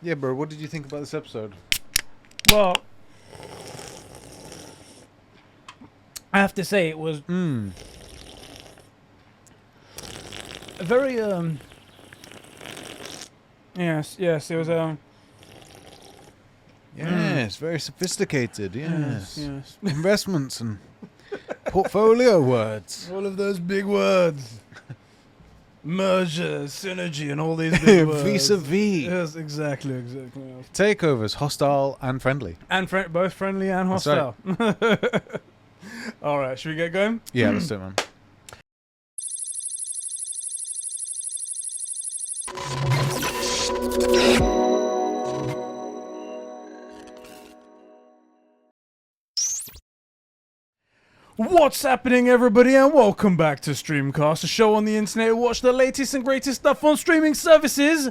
Yeah, bro, what did you think about this episode? Well, I have to say it was a very yes, it was Yes, very sophisticated, yes. yes. Investments and portfolio words. All of those big words. Merger, synergy, and all these big words. Vis-a-vis. Yes, exactly. Yes. Takeovers, hostile and friendly. And both friendly and That's hostile. All right, should we get going? Yeah, let's do it, man. What's happening, everybody, and welcome back to Streamcast, a show on the internet who watch the latest and greatest stuff on streaming services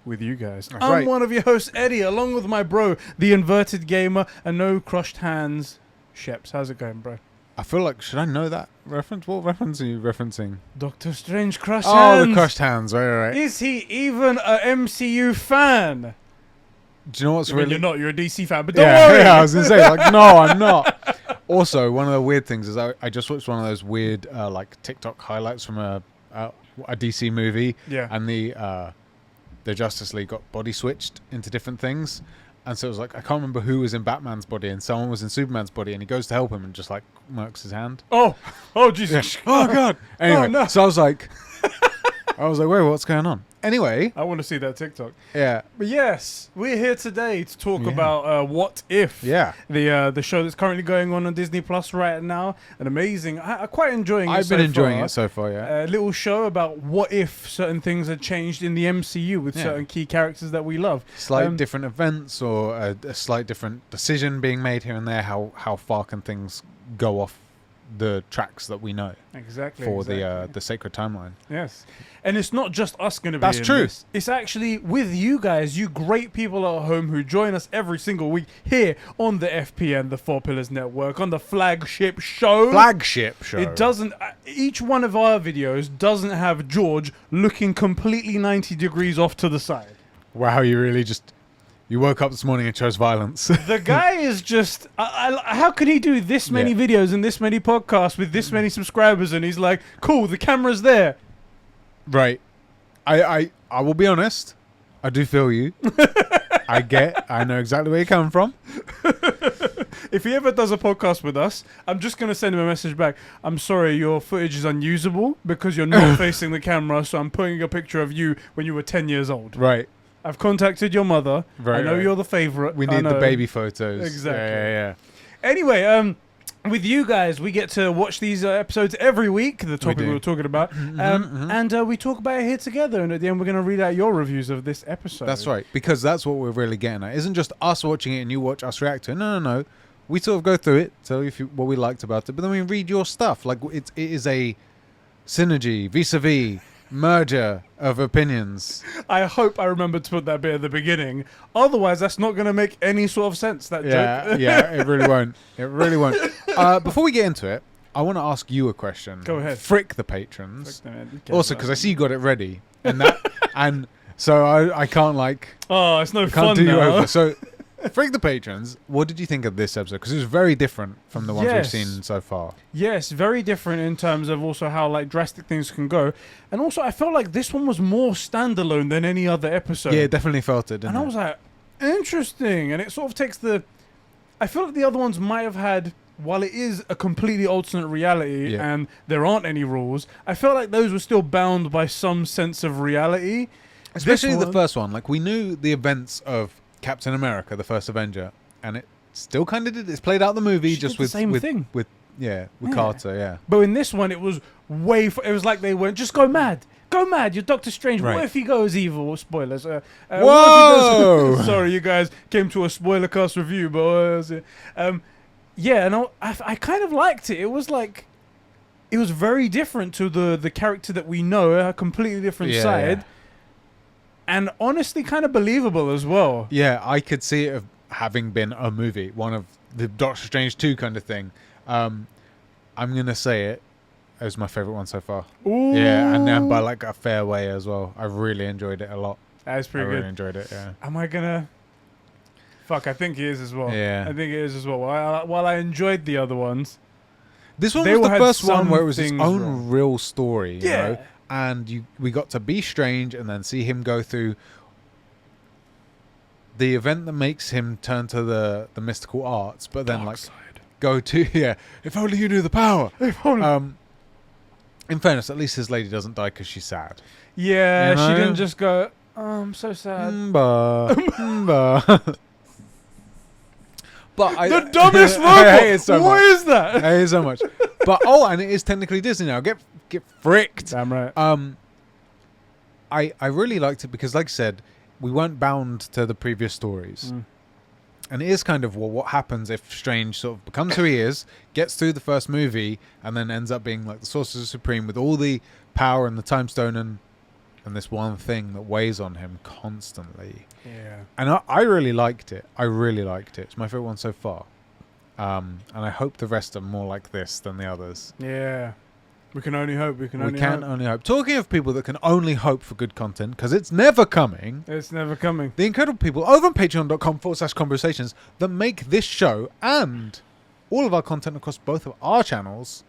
with you guys. That's I'm right. one of your hosts, Eddie, along with my bro, the inverted gamer, and no crushed hands, Sheps. How's it going, bro? I feel like, should I know that reference? What reference are you referencing? Doctor Strange crushed Oh, hands. the crushed hands, right. Is he even a MCU fan? Do you know what's I mean, really... you're not, you're a DC fan, but don't Yeah, worry. I was going to say, like, no, I'm not. Also, one of the weird things is I just watched one of those weird, like, TikTok highlights from a DC movie. Yeah. And the Justice League got body switched into different things. And so it was like, I can't remember who was in Batman's body and someone was in Superman's body and he goes to help him and just, like, murks his hand. Oh, Jesus. Yeah. Oh, God. Anyway, no. so I was like, wait, what's going on? Anyway. I want to see that TikTok. Yeah. But yes, we're here today to talk Yeah. about What If. Yeah. The show that's currently going on Disney Plus right now. An amazing. I'm quite enjoying it. I've been so enjoying far. it so far, yeah. A little show about what if certain things had changed in the MCU with Yeah. certain key characters that we love. Slight different events or a slight different decision being made here and there. How far can things go off the tracks that we know Exactly. for the sacred timeline? Yes. And it's not just us going to be That's in true. this. It's actually with you guys, you great people at home who join us every single week here on the FPN, the Four Pillars Network, on the flagship show. Flagship show. It doesn't. Each one of our videos doesn't have George looking completely 90 degrees off to the side. Wow, you really just... You woke up this morning and chose violence. The guy is just... how can he do this many videos and this many podcasts with this many subscribers and he's like, cool, the camera's there. Right. I will be honest. I do feel you. I know exactly where you come from. If he ever does a podcast with us, I'm just going to send him a message back. I'm sorry, your footage is unusable because you're not facing the camera, so I'm putting a picture of you when you were 10 years old. Right. I've contacted your mother. Right, I know right. you're the favourite. We need the baby photos. Exactly. Yeah. Anyway, with you guys, we get to watch these episodes every week, the topic we were talking about. And we talk about it here together. And at the end, we're going to read out your reviews of this episode. That's right. Because that's what we're really getting at. It isn't just us watching it and you watch us react to it. No. We sort of go through it, tell you what we liked about it, but then we read your stuff. Like, it is a synergy, vis-a-vis, merger of opinions. I hope I remember to put that bit at the beginning. Otherwise, that's not going to make any sort of sense, that joke. Yeah, it really won't. It really won't. Before we get into it, I want to ask you a question. Go ahead. Frick the patrons. Frick them, Also, because I see you got it ready. And so I can't, like... Oh, it's no can't fun do you now. over. So, frick the patrons, what did you think of this episode? Because it was very different from the ones we've seen so far. Yes, very different in terms of also how like drastic things can go. And also, I felt like this one was more standalone than any other episode. Yeah, it definitely felt it, didn't And it? I was like, interesting. And it sort of takes the... I feel like the other ones might have had... While it is a completely alternate reality and there aren't any rules, I felt like those were still bound by some sense of reality. Especially the first one. Like, we knew the events of Captain America, the first Avenger, and it still kind of did. It's played out the movie just with the same thing. With Carter, yeah. But in this one, it was it was like they went, just go mad. Go mad, you're Doctor Strange. Right. What if he goes evil? Spoilers. Whoa! What if he goes, sorry, you guys came to a spoiler cast review, but yeah, and I kind of liked it. It was like, it was very different to the character that we know, a completely different side. And honestly, kind of believable as well. Yeah, I could see it having been a movie, one of the Doctor Strange 2 kind of thing. I'm going to say it as my favourite one so far. Ooh. Yeah, and by like a fair way as well. I really enjoyed it a lot. That's I pretty really good. enjoyed it. Yeah. Am I gonna? Fuck, I think he is as well. Yeah. I think it is as well. While I enjoyed the other ones, This one they was all the had first one some where it was its things own wrong. real story, you know? Yeah. And we got to be Strange and then see him go through the event that makes him turn to the mystical arts, but then Dark like side. go to if only you knew the power. If only- In fairness, at least his lady doesn't die because she's sad. Yeah, You she know? didn't just go. Oh, I'm so sad. But The dumbest robot. I hate it so What much. is that? I hate it so much. But and it is technically Disney now. Get fricked. Damn right. I really liked it because, like I said, we weren't bound to the previous stories. And it is kind of what happens if Strange sort of becomes who he is, gets through the first movie, and then ends up being like the Sorcerer Supreme with all the power and the Time Stone and this one thing that weighs on him constantly. Yeah. And I really liked it. I really liked it. It's my favorite one so far. And I hope the rest are more like this than the others. Yeah. We can only hope. We can We only can hope. only hope. Talking of people that can only hope for good content, because it's never coming. It's never coming. The incredible people over on patreon.com/conversations that make this show and all of our content across both of our channels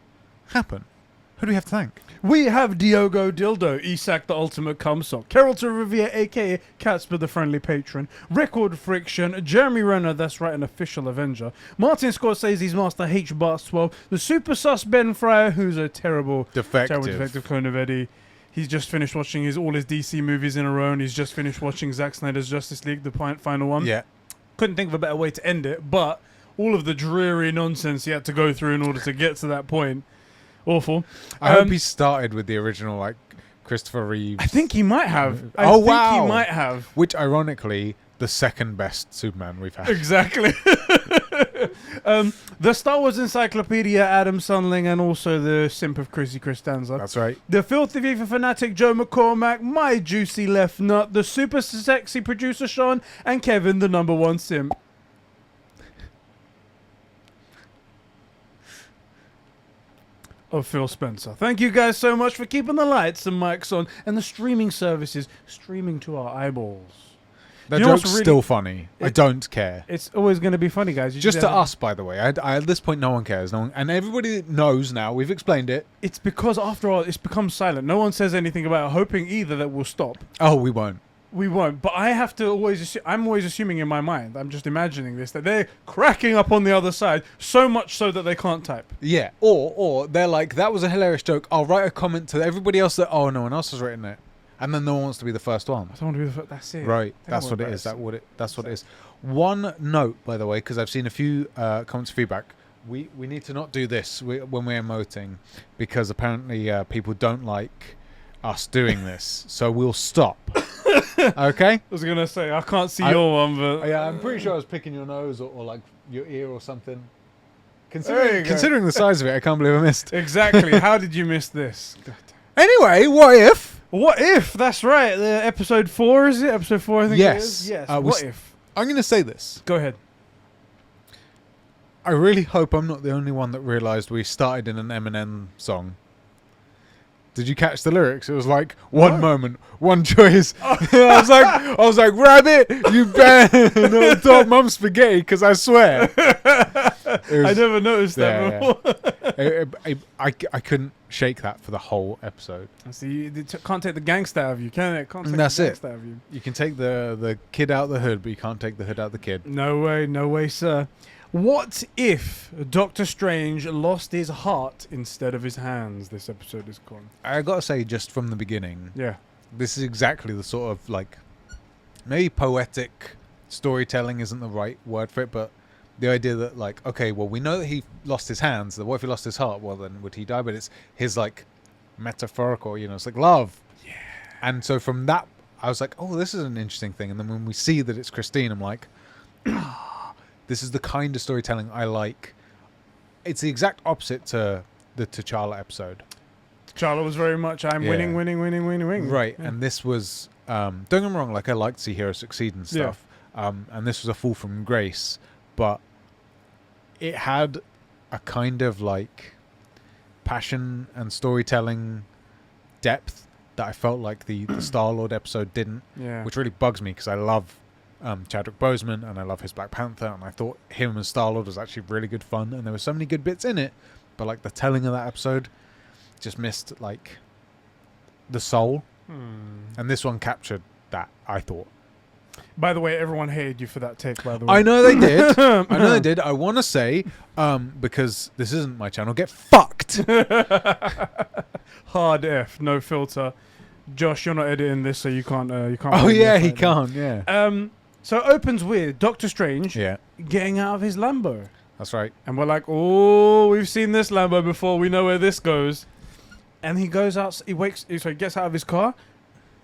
happen. Who do we have to thank? We have Diogo Dildo, Isak the Ultimate Cumsock, Carol to Revere, aka Catsper the Friendly Patron, Record Friction, Jeremy Renner, that's right, an official Avenger, Martin Scorsese's Master H. Bart 12, the Super Sus Ben Fryer, who's a terrible defective clone of Eddie. He's just finished watching all his DC movies in a row, and he's just finished watching Zack Snyder's Justice League, the final one. Yeah. Couldn't think of a better way to end it, but all of the dreary nonsense he had to go through in order to get to that point. Awful. I hope he started with the original, like, Christopher Reeves. I think he might have. I Oh, think wow. he might have. Which, ironically, the second best Superman we've had. Exactly. The Star Wars Encyclopedia, Adam Sunling, and also the Simp of Chrissy Christanza. That's right. The Filthy FIFA Fanatic, Joe McCormack, My Juicy Left Nut, the Super Sexy Producer Sean, and Kevin, the #1 Simp. Of Phil Spencer. Thank you guys so much for keeping the lights and mics on and the streaming services streaming to our eyeballs. That You know what's joke's really- still funny. I it- don't care. It's always going to be funny, guys. You Just to have- us, by the way. At this point, no one cares. No one, and everybody knows now. We've explained it. It's because after all, it's become silent. No one says anything about it, hoping either that we'll stop. Oh, we won't. We won't. But I have to always. I'm always assuming in my mind. I'm just imagining this that they're cracking up on the other side, so much so that they can't type. Yeah. Or they're like, that was a hilarious joke. I'll write a comment to everybody else that, oh, no one else has written it. And then no one wants to be the first one. I don't want to be the first. That's it. Right. They That's don't what it want is. that. That's what it is. One note, by the way, because I've seen a few comments feedback. We need to not do this when we're emoting, because apparently people don't like us doing this. So we'll stop. Okay? I was gonna say I can't see I- your one, but Yeah, I'm pretty sure I was picking your nose or like your ear or something. There you go. Considering the size of it, I can't believe I missed. exactly. How did you miss this? God damn. Anyway, what if? What if? That's right. Episode 4 is it? Episode 4, I think. Yes. It is? Yes. We What if? I'm going to say this. Go ahead. I really hope I'm not the only one that realised we started in an Eminem song. Did you catch the lyrics? It was like one moment, one choice. I was like, Rabbit, you better not talk mum spaghetti, because I swear. I never noticed that before. I couldn't shake that for the whole episode. See, you can't take the gangster out of you, can it? Can't take That's the it. gangster out of you. You can take the kid out the hood, but you can't take the hood out the kid. No way, sir. What if Doctor Strange lost his heart instead of his hands? This episode is called. I gotta say, just from the beginning, Yeah. this is exactly the sort of, like, maybe poetic storytelling isn't the right word for it, but the idea that, like, okay, well, we know that he lost his hands. What if he lost his heart? Well, then would he die? But it's his, like, metaphorical, it's like love. Yeah. And so from that, I was like, oh, this is an interesting thing. And then when we see that it's Christine, I'm like, this is the kind of storytelling I like. It's the exact opposite to the T'Challa episode. T'Challa was very much, I'm Yeah. winning. Right, Yeah. and this was, don't get me wrong, like, I like to see heroes succeed and stuff. And this was a fall from grace, but it had a kind of, like, passion and storytelling depth that I felt like the Star-Lord episode didn't, Yeah. which really bugs me because I love Chadwick Boseman and I love his Black Panther, and I thought him as Star-Lord was actually really good fun, and there were so many good bits in it, but like the telling of that episode just missed like the soul, and this one captured that, I thought. By the way, everyone hated you for that take, by the way. I know they did. I know they did. I want to say, because this isn't my channel, get fucked. Hard F, no filter. Josh, you're not editing this, so you can't. Oh yeah, he can't. Yeah. So it opens with Doctor Strange Yeah, getting out of his Lambo, that's right. and we're like, oh, we've seen this Lambo before. We know where this goes. And he goes out. He gets out of his car,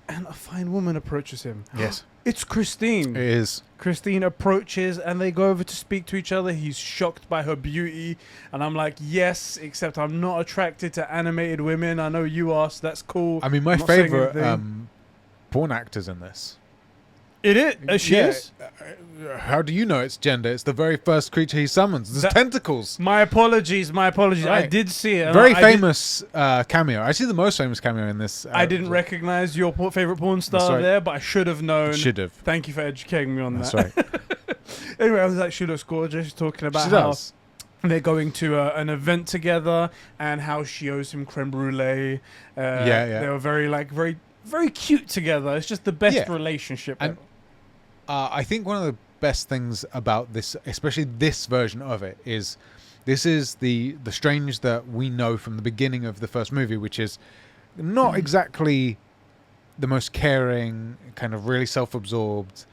and a fine woman approaches him. Yes, It's Christine. it is. Christine approaches and they go over to speak to each other. He's shocked by her beauty. And I'm like, yes, except I'm not attracted to animated women. I know you are, so that's cool. I mean, my I'm not saying favorite anything. porn actors in this. It is? She Yeah. is? How do you know it's gender? It's the very first creature he summons. There's tentacles. My apologies. I Right. did see it. and Very I famous cameo. Actually, the most famous cameo in this. I didn't recognize your favorite porn That's star right. there, but I should have known. Should have. Thank you for educating me on That's that. right. Anyway, I was like, she looks gorgeous. Talking about She how does. they're going to an event together and how she owes him creme brulee. Yeah. They were very cute together. It's just the best Yeah. relationship And ever. I think one of the best things about this, especially this version of it, is this is the Strange that we know from the beginning of the first movie, which is not exactly the most caring, kind of really self-absorbed,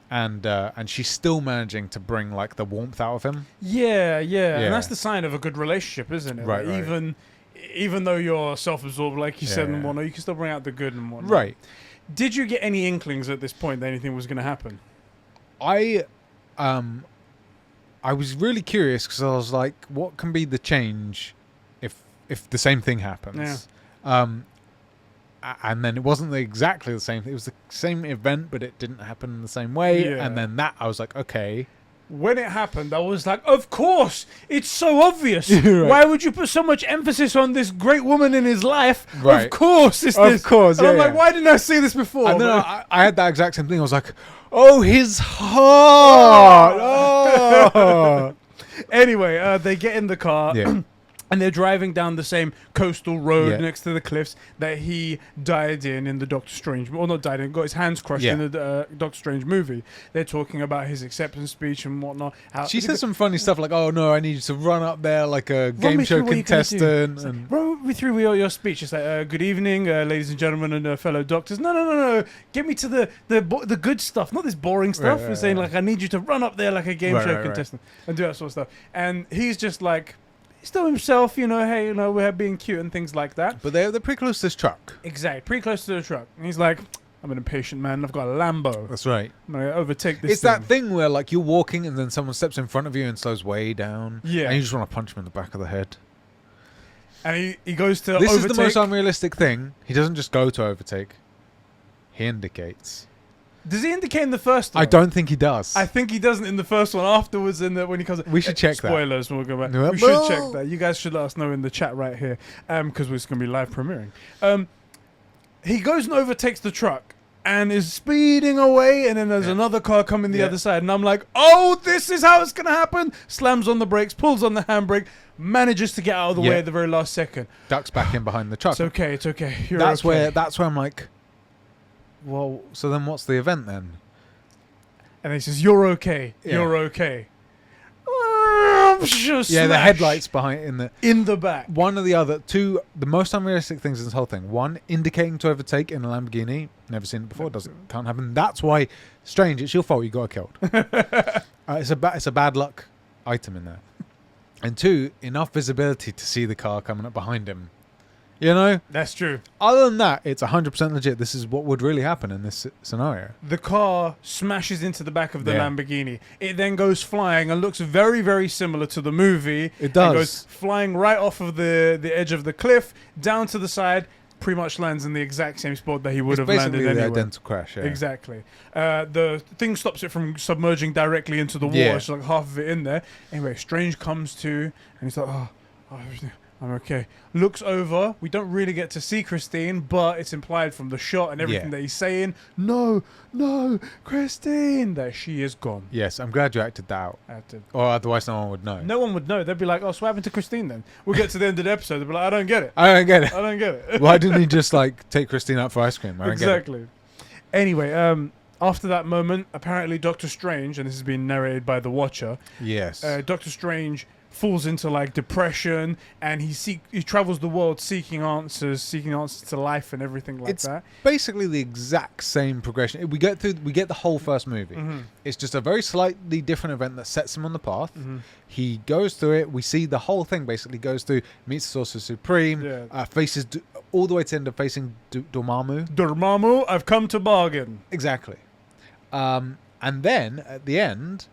and she's still managing to bring like the warmth out of him. Yeah. Yeah. And that's the sign of a good relationship, isn't it? Right, Like, right. even though you're self-absorbed, like you said, and Yeah. whatnot, you can still bring out the good and whatnot. Right. Did you get any inklings at this point that anything was going to happen? I was really curious because I was like, what can be the change if the same thing happens? And then it wasn't exactly the same. It was the same event, but it didn't happen in the same way. Yeah. And then that I was like, okay. When it happened, I was like, of course, it's so obvious. Right. Why would you put so much emphasis on this great woman in his life? Right. Of course, it's Of this. course, And I'm yeah, like, yeah. why didn't I see this before? And then But- I had that exact same thing. I was like, oh, his heart. Oh. Anyway, they get in the car. Yeah. And they're driving down the same coastal road Yeah. next to the cliffs that he died in the Doctor Strange, or not died in, got his hands crushed Yeah. in the Doctor Strange movie. They're talking about his acceptance speech and whatnot. How She says some funny stuff like, oh, no, I need you to run up there like a game me show through what you're gonna do. contestant. It's like, And run me through your speech. It's like, good evening, ladies and gentlemen, and fellow doctors. No. Get me to the good stuff, not this boring stuff. Right, We're saying, right. like, I need you to run up there like a game show Right. contestant and do that sort of stuff. And he's just like, still himself, hey, we're being cute and things like that. But they're pretty close to this truck. Exactly, pretty close to the truck. And he's like, I'm an impatient man. I've got a Lambo. That's right. I'm going to overtake this It's that thing where like you're walking and then someone steps in front of you and slows way down. Yeah. And you just want to punch him in the back of the head. And he goes to This overtake. is the most unrealistic thing. He doesn't just go to overtake. He indicates. Does he indicate in the first one? I don't think he does. I think he doesn't in the first one. Afterwards, when he comes, We should check that. spoilers. We'll go back. Yeah. We should check that. You guys should let us know in the chat right here, because we're going to be live premiering. He goes and overtakes the truck and is speeding away, and then there's another car coming the Yeah. other side, and I'm like, oh, this is how it's going to happen. Slams on the brakes, pulls on the handbrake, manages to get out of the Yeah. way at the very last second. Ducks back in behind the truck. It's okay. It's okay. You're that's okay. where I'm like, well, so then what's the event then? And he says, "You're okay. Yeah. You're okay." Yeah, the Smash headlights behind in the back. one or the other. Two, the most unrealistic things in this whole thing. One, indicating to overtake in a Lamborghini. Never seen it before. Can't happen. That's why, Strange, it's your fault you got killed. It's a bad luck item in there. And two, enough visibility to see the car coming up behind him. You know? That's true. Other than that, it's 100% legit. This is what would really happen in this scenario. The car smashes into the back of the Yeah. Lamborghini. It then goes flying and looks very, very similar to the movie. It does. And goes flying right off of the edge of the cliff, down to the side, pretty much lands in the exact same spot that he would It's have basically landed the anyway. identical crash. Yeah. Exactly. The thing stops it from submerging directly into the water. Yeah. It's like half of it in there. Anyway, Strange comes to, and he's like, oh, I'm okay. Looks over. We don't really get to see Christine, but it's implied from the shot and everything that he's saying. No, Christine, that she is gone. Yes, I'm glad you acted that out. Or otherwise no one would know. No one would know. They'd be like, oh, so what happened to Christine then? We'll get to the end of the episode. They'll be like, I don't get it. I don't get it. I don't get it. Why didn't he just like take Christine out for ice cream? I don't Exactly. get Anyway, after that moment, apparently Doctor Strange, and this has been narrated by the Watcher. Yes. Doctor Strange falls into like depression, and he travels the world seeking answers to life and everything like that. Basically the exact same progression. We get the whole first movie. Mm-hmm. It's just a very slightly different event that sets him on the path. Mm-hmm. He goes through it. We see the whole thing basically goes through, meets the Sorcerer Supreme, faces all the way to end up facing Dormammu. Dormammu, I've come to bargain. Exactly. And then at the end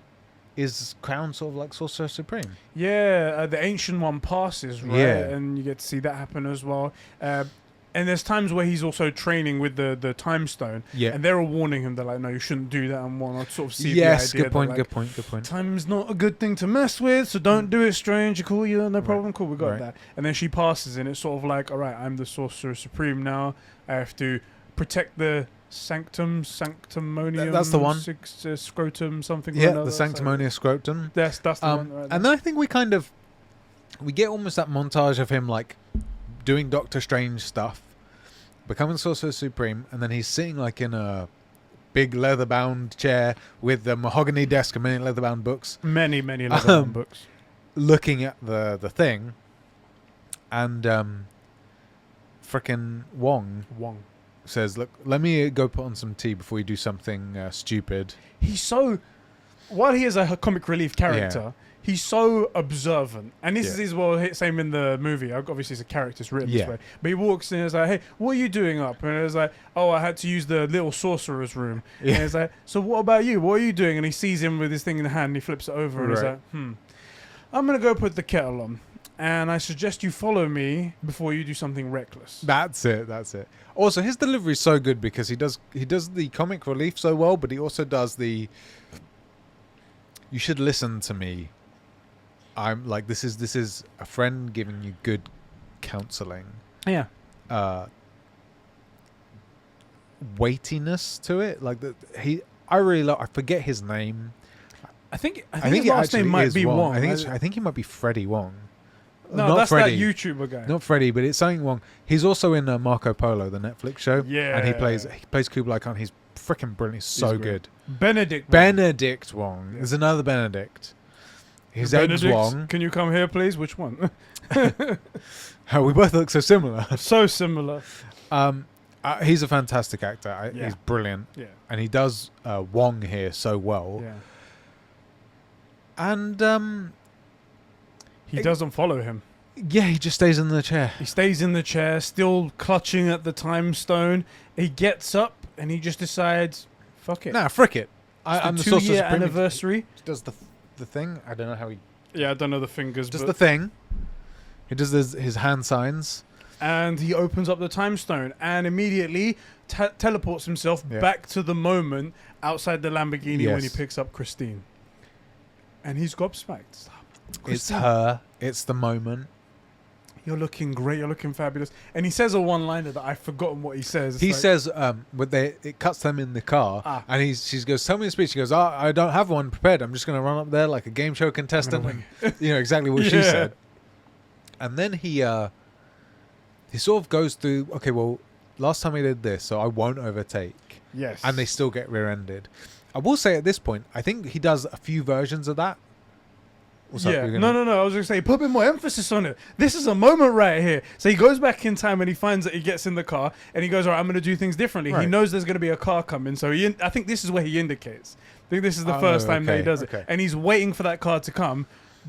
is crowned sort of like Sorcerer Supreme. Yeah, the Ancient One passes, right? Yeah. And you get to see that happen as well. And there's times where he's also training with the Time Stone. Yeah. And they're all warning him. They're like, no, you shouldn't do that and whatnot. Sort of see the idea. Good point, like, good point. Time's not a good thing to mess with, so don't do it, Strange. Cool, you no problem. Cool, we got that. And then she passes, and it's sort of like, all right, I'm the Sorcerer Supreme now. I have to protect the sanctimonium. That's the one. Scrotum, something. Yeah, the sanctimonious scrotum. That's the one. Right and then I think we get almost that montage of him like doing Doctor Strange stuff, becoming Sorcerer Supreme, and then he's sitting like in a big leather-bound chair with a mahogany desk and many leather-bound books. Many leather-bound books. Looking at the thing, and frickin' Wong says, look, let me go put on some tea before you do something stupid. While he is a comic relief character, he's so observant. And this is well, same in the movie. Obviously, it's a character, it's written this way. But he walks in and is like, hey, what are you doing up? And it's like, oh, I had to use the little sorcerer's room. Yeah. And it's like, so what about you? What are you doing? And he sees him with his thing in the hand and he flips it over and he's like, I'm going to go put the kettle on. And I suggest you follow me before you do something reckless. That's it. Also, his delivery is so good because he does the comic relief so well, but he also does the you should listen to me. I'm like, this is a friend giving you good counseling. Yeah. Weightiness to it. Like I really love, I forget his name. I think his last name might be Wong. I think he might be Freddie Wong. No, not that's Freddie. that YouTuber guy. Not Freddie, but it's something Wong. He's also in Marco Polo, the Netflix show. Yeah. And he plays Kublai Khan. He's freaking brilliant. He's so good. Benedict Wong. Yeah. There's another Benedict. His Benedict, name's Wong. Can you come here, please? Which one? We both look so similar. So similar. He's a fantastic actor. Yeah. He's brilliant. Yeah. And he does Wong here so well. Yeah. And he doesn't follow him. Yeah, he just stays in the chair. He stays in the chair, still clutching at the time stone. He gets up and he just decides, fuck it. Nah, frick it. I'm the 2-year anniversary. He does the thing. I don't know how he... Yeah, I don't know the fingers. Does the thing. He does his hand signs. And he opens up the time stone and immediately teleports himself back to the moment outside the Lamborghini when he picks up Christine. And he's gobsmacked. It's her. It's the moment. You're looking great. You're looking fabulous. And he says a one-liner that I've forgotten what he says. He says, it cuts them in the car, and she goes, tell me a speech. He goes, I don't have one prepared. I'm just going to run up there like a game show contestant. And, you know, exactly what she said. And then he sort of goes through, okay, well, last time he did this, so I won't overtake. Yes. And they still get rear-ended. I will say at this point, I think he does a few versions of that. No. I was going to say, put a bit more emphasis on it. This is a moment right here. So he goes back in time and he finds that he gets in the car and he goes, all right, I'm going to do things differently. Right. He knows there's going to be a car coming. So I think this is where he indicates. I think this is the first time that he does it. And he's waiting for that car to come,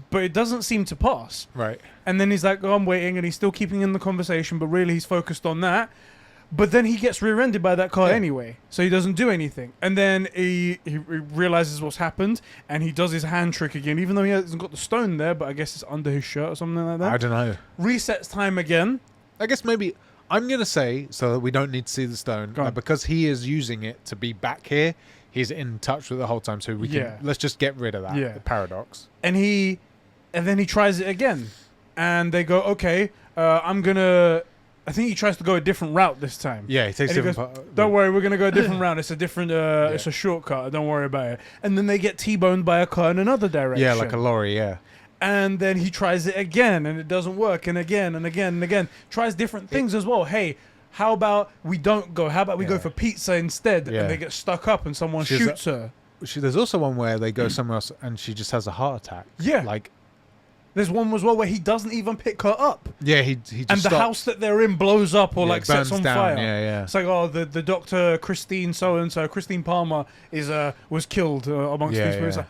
but it doesn't seem to pass. Right. And then he's like, oh, I'm waiting. And he's still keeping in the conversation, but really he's focused on that. But then he gets rear-ended by that car anyway, so he doesn't do anything. And then he realizes what's happened, and he does his hand trick again, even though he hasn't got the stone there, but I guess it's under his shirt or something like that. I don't know. Resets time again. I guess maybe I'm going to say, so that we don't need to see the stone, because he is using it to be back here, he's in touch with it the whole time, so we can let's just get rid of that paradox. And then he tries it again. and they go, okay, I'm gonna. I think he tries to go a different route this time. Yeah, he takes And he different. goes, don't worry, we're gonna go a different route. It's a different. It's a shortcut. Don't worry about it. And then they get T-boned by a car in another direction. Yeah, like a lorry. Yeah. And then he tries it again, and it doesn't work, and again, and again, and again. Tries different things as well. Hey, how about we don't go? How about we go for pizza instead? Yeah. And they get stuck up, and someone shoots her. There's also one where they go somewhere else, and she just has a heart attack. Yeah. Like, there's one as well where he doesn't even pick her up. yeah, he just And the stops. house that they're in blows up or like burns sets on down. fire. Yeah, yeah. It's like, oh, the doctor Christine so and so, Christine Palmer was killed amongst these people. It's like,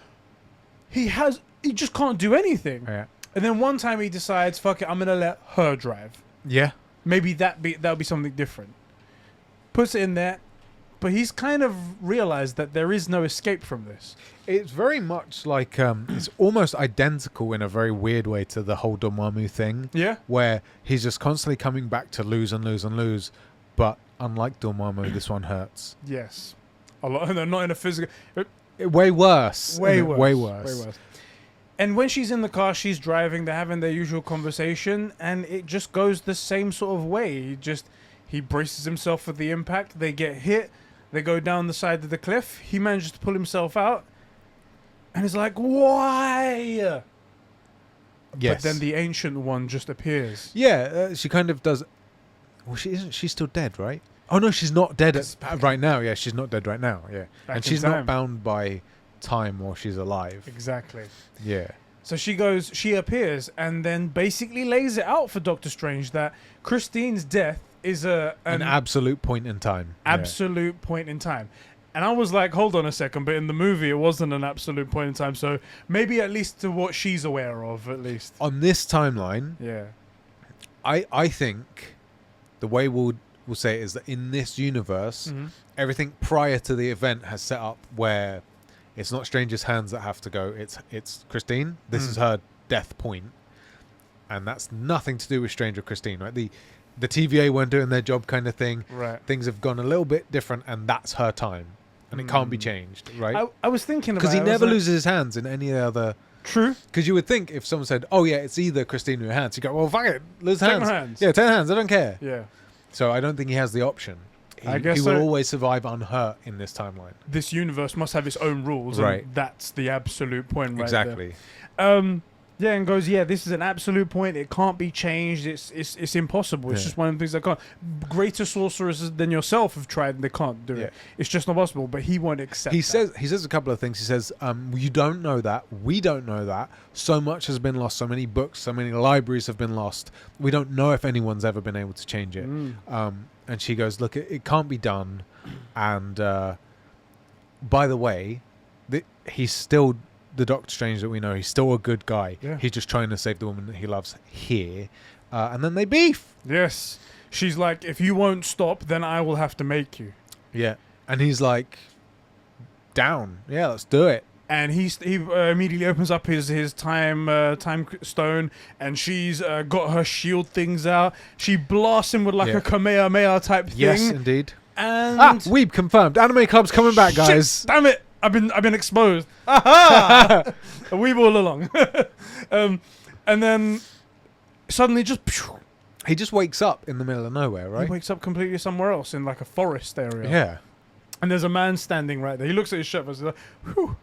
he just can't do anything. Yeah. And then one time he decides, fuck it, I'm gonna let her drive. Yeah. Maybe that'll be something different. Puts it in there, but he's kind of realized that there is no escape from this. It's very much like it's almost identical in a very weird way to the whole Dormammu thing. Yeah. Where he's just constantly coming back to lose and lose and lose, but unlike Dormammu, this one hurts. Yes. A lot. No, not in a physical. Way worse. Way worse. Way worse. Way worse. And when she's in the car, she's driving. They're having their usual conversation, and it just goes the same sort of way. He braces himself for the impact. They get hit. They go down the side of the cliff. He manages to pull himself out, and he's like, "Why?" Yes. But then the ancient one just appears. Yeah, she kind of does. Well, she isn't. She's still dead, right? Oh no, she's not dead right now. Yeah, she's not dead right now. Yeah, and she's not bound by time while she's alive. Exactly. Yeah. So she appears, and then basically lays it out for Doctor Strange that Christine's death is an absolute point in time. Absolute point in time. And I was like, hold on a second, but in the movie it wasn't an absolute point in time, so maybe at least to what she's aware of, at least. On this timeline, yeah, I think the way we'll say it is that in this universe, everything prior to the event has set up where it's not Strange's hands that have to go, it's Christine. This is her death point. And that's nothing to do with Strange or Christine, right? The TVA weren't doing their job kind of thing. Right. Things have gone a little bit different, and that's her time. And it can't be changed, right? I was thinking about it. Because he never loses his hands in any other... True. Because you would think if someone said, oh yeah, it's either Christine or your hands, you go, well, fuck it, lose Take hands. my hands. Yeah, 10 hands, I don't care. Yeah. So I don't think he has the option. I guess he will always survive unhurt in this timeline. This universe must have its own rules, right? And that's the absolute point, right? Exactly. There. Yeah, and goes, yeah, this is an absolute point. It can't be changed. It's impossible. It's just one of the things that can't. Greater sorcerers than yourself have tried, and they can't do it. It's just not possible. But he won't accept. He says a couple of things. He says, "You don't know that. We don't know that. So much has been lost. So many books, so many libraries have been lost. We don't know if anyone's ever been able to change it." And she goes, "Look, it can't be done." And by the way, he's still the Doctor Strange that we know. He's still a good guy. Yeah. He's just trying to save the woman that he loves here. And then they beef. Yes. She's like, if you won't stop, then I will have to make you. Yeah. And he's like, down. Yeah, let's do it. And he immediately opens up his time stone, and she's got her shield things out. She blasts him with like a Kamehameha type thing. Yes, indeed. And Weeb confirmed. Anime Club's coming back, guys. Shit, damn it! I've been exposed. Aha! A weeb all along. And then suddenly he just wakes up in the middle of nowhere, right? He wakes up completely somewhere else in like a forest area. Yeah. And there's a man standing right there. He looks at his shirt and says, whew.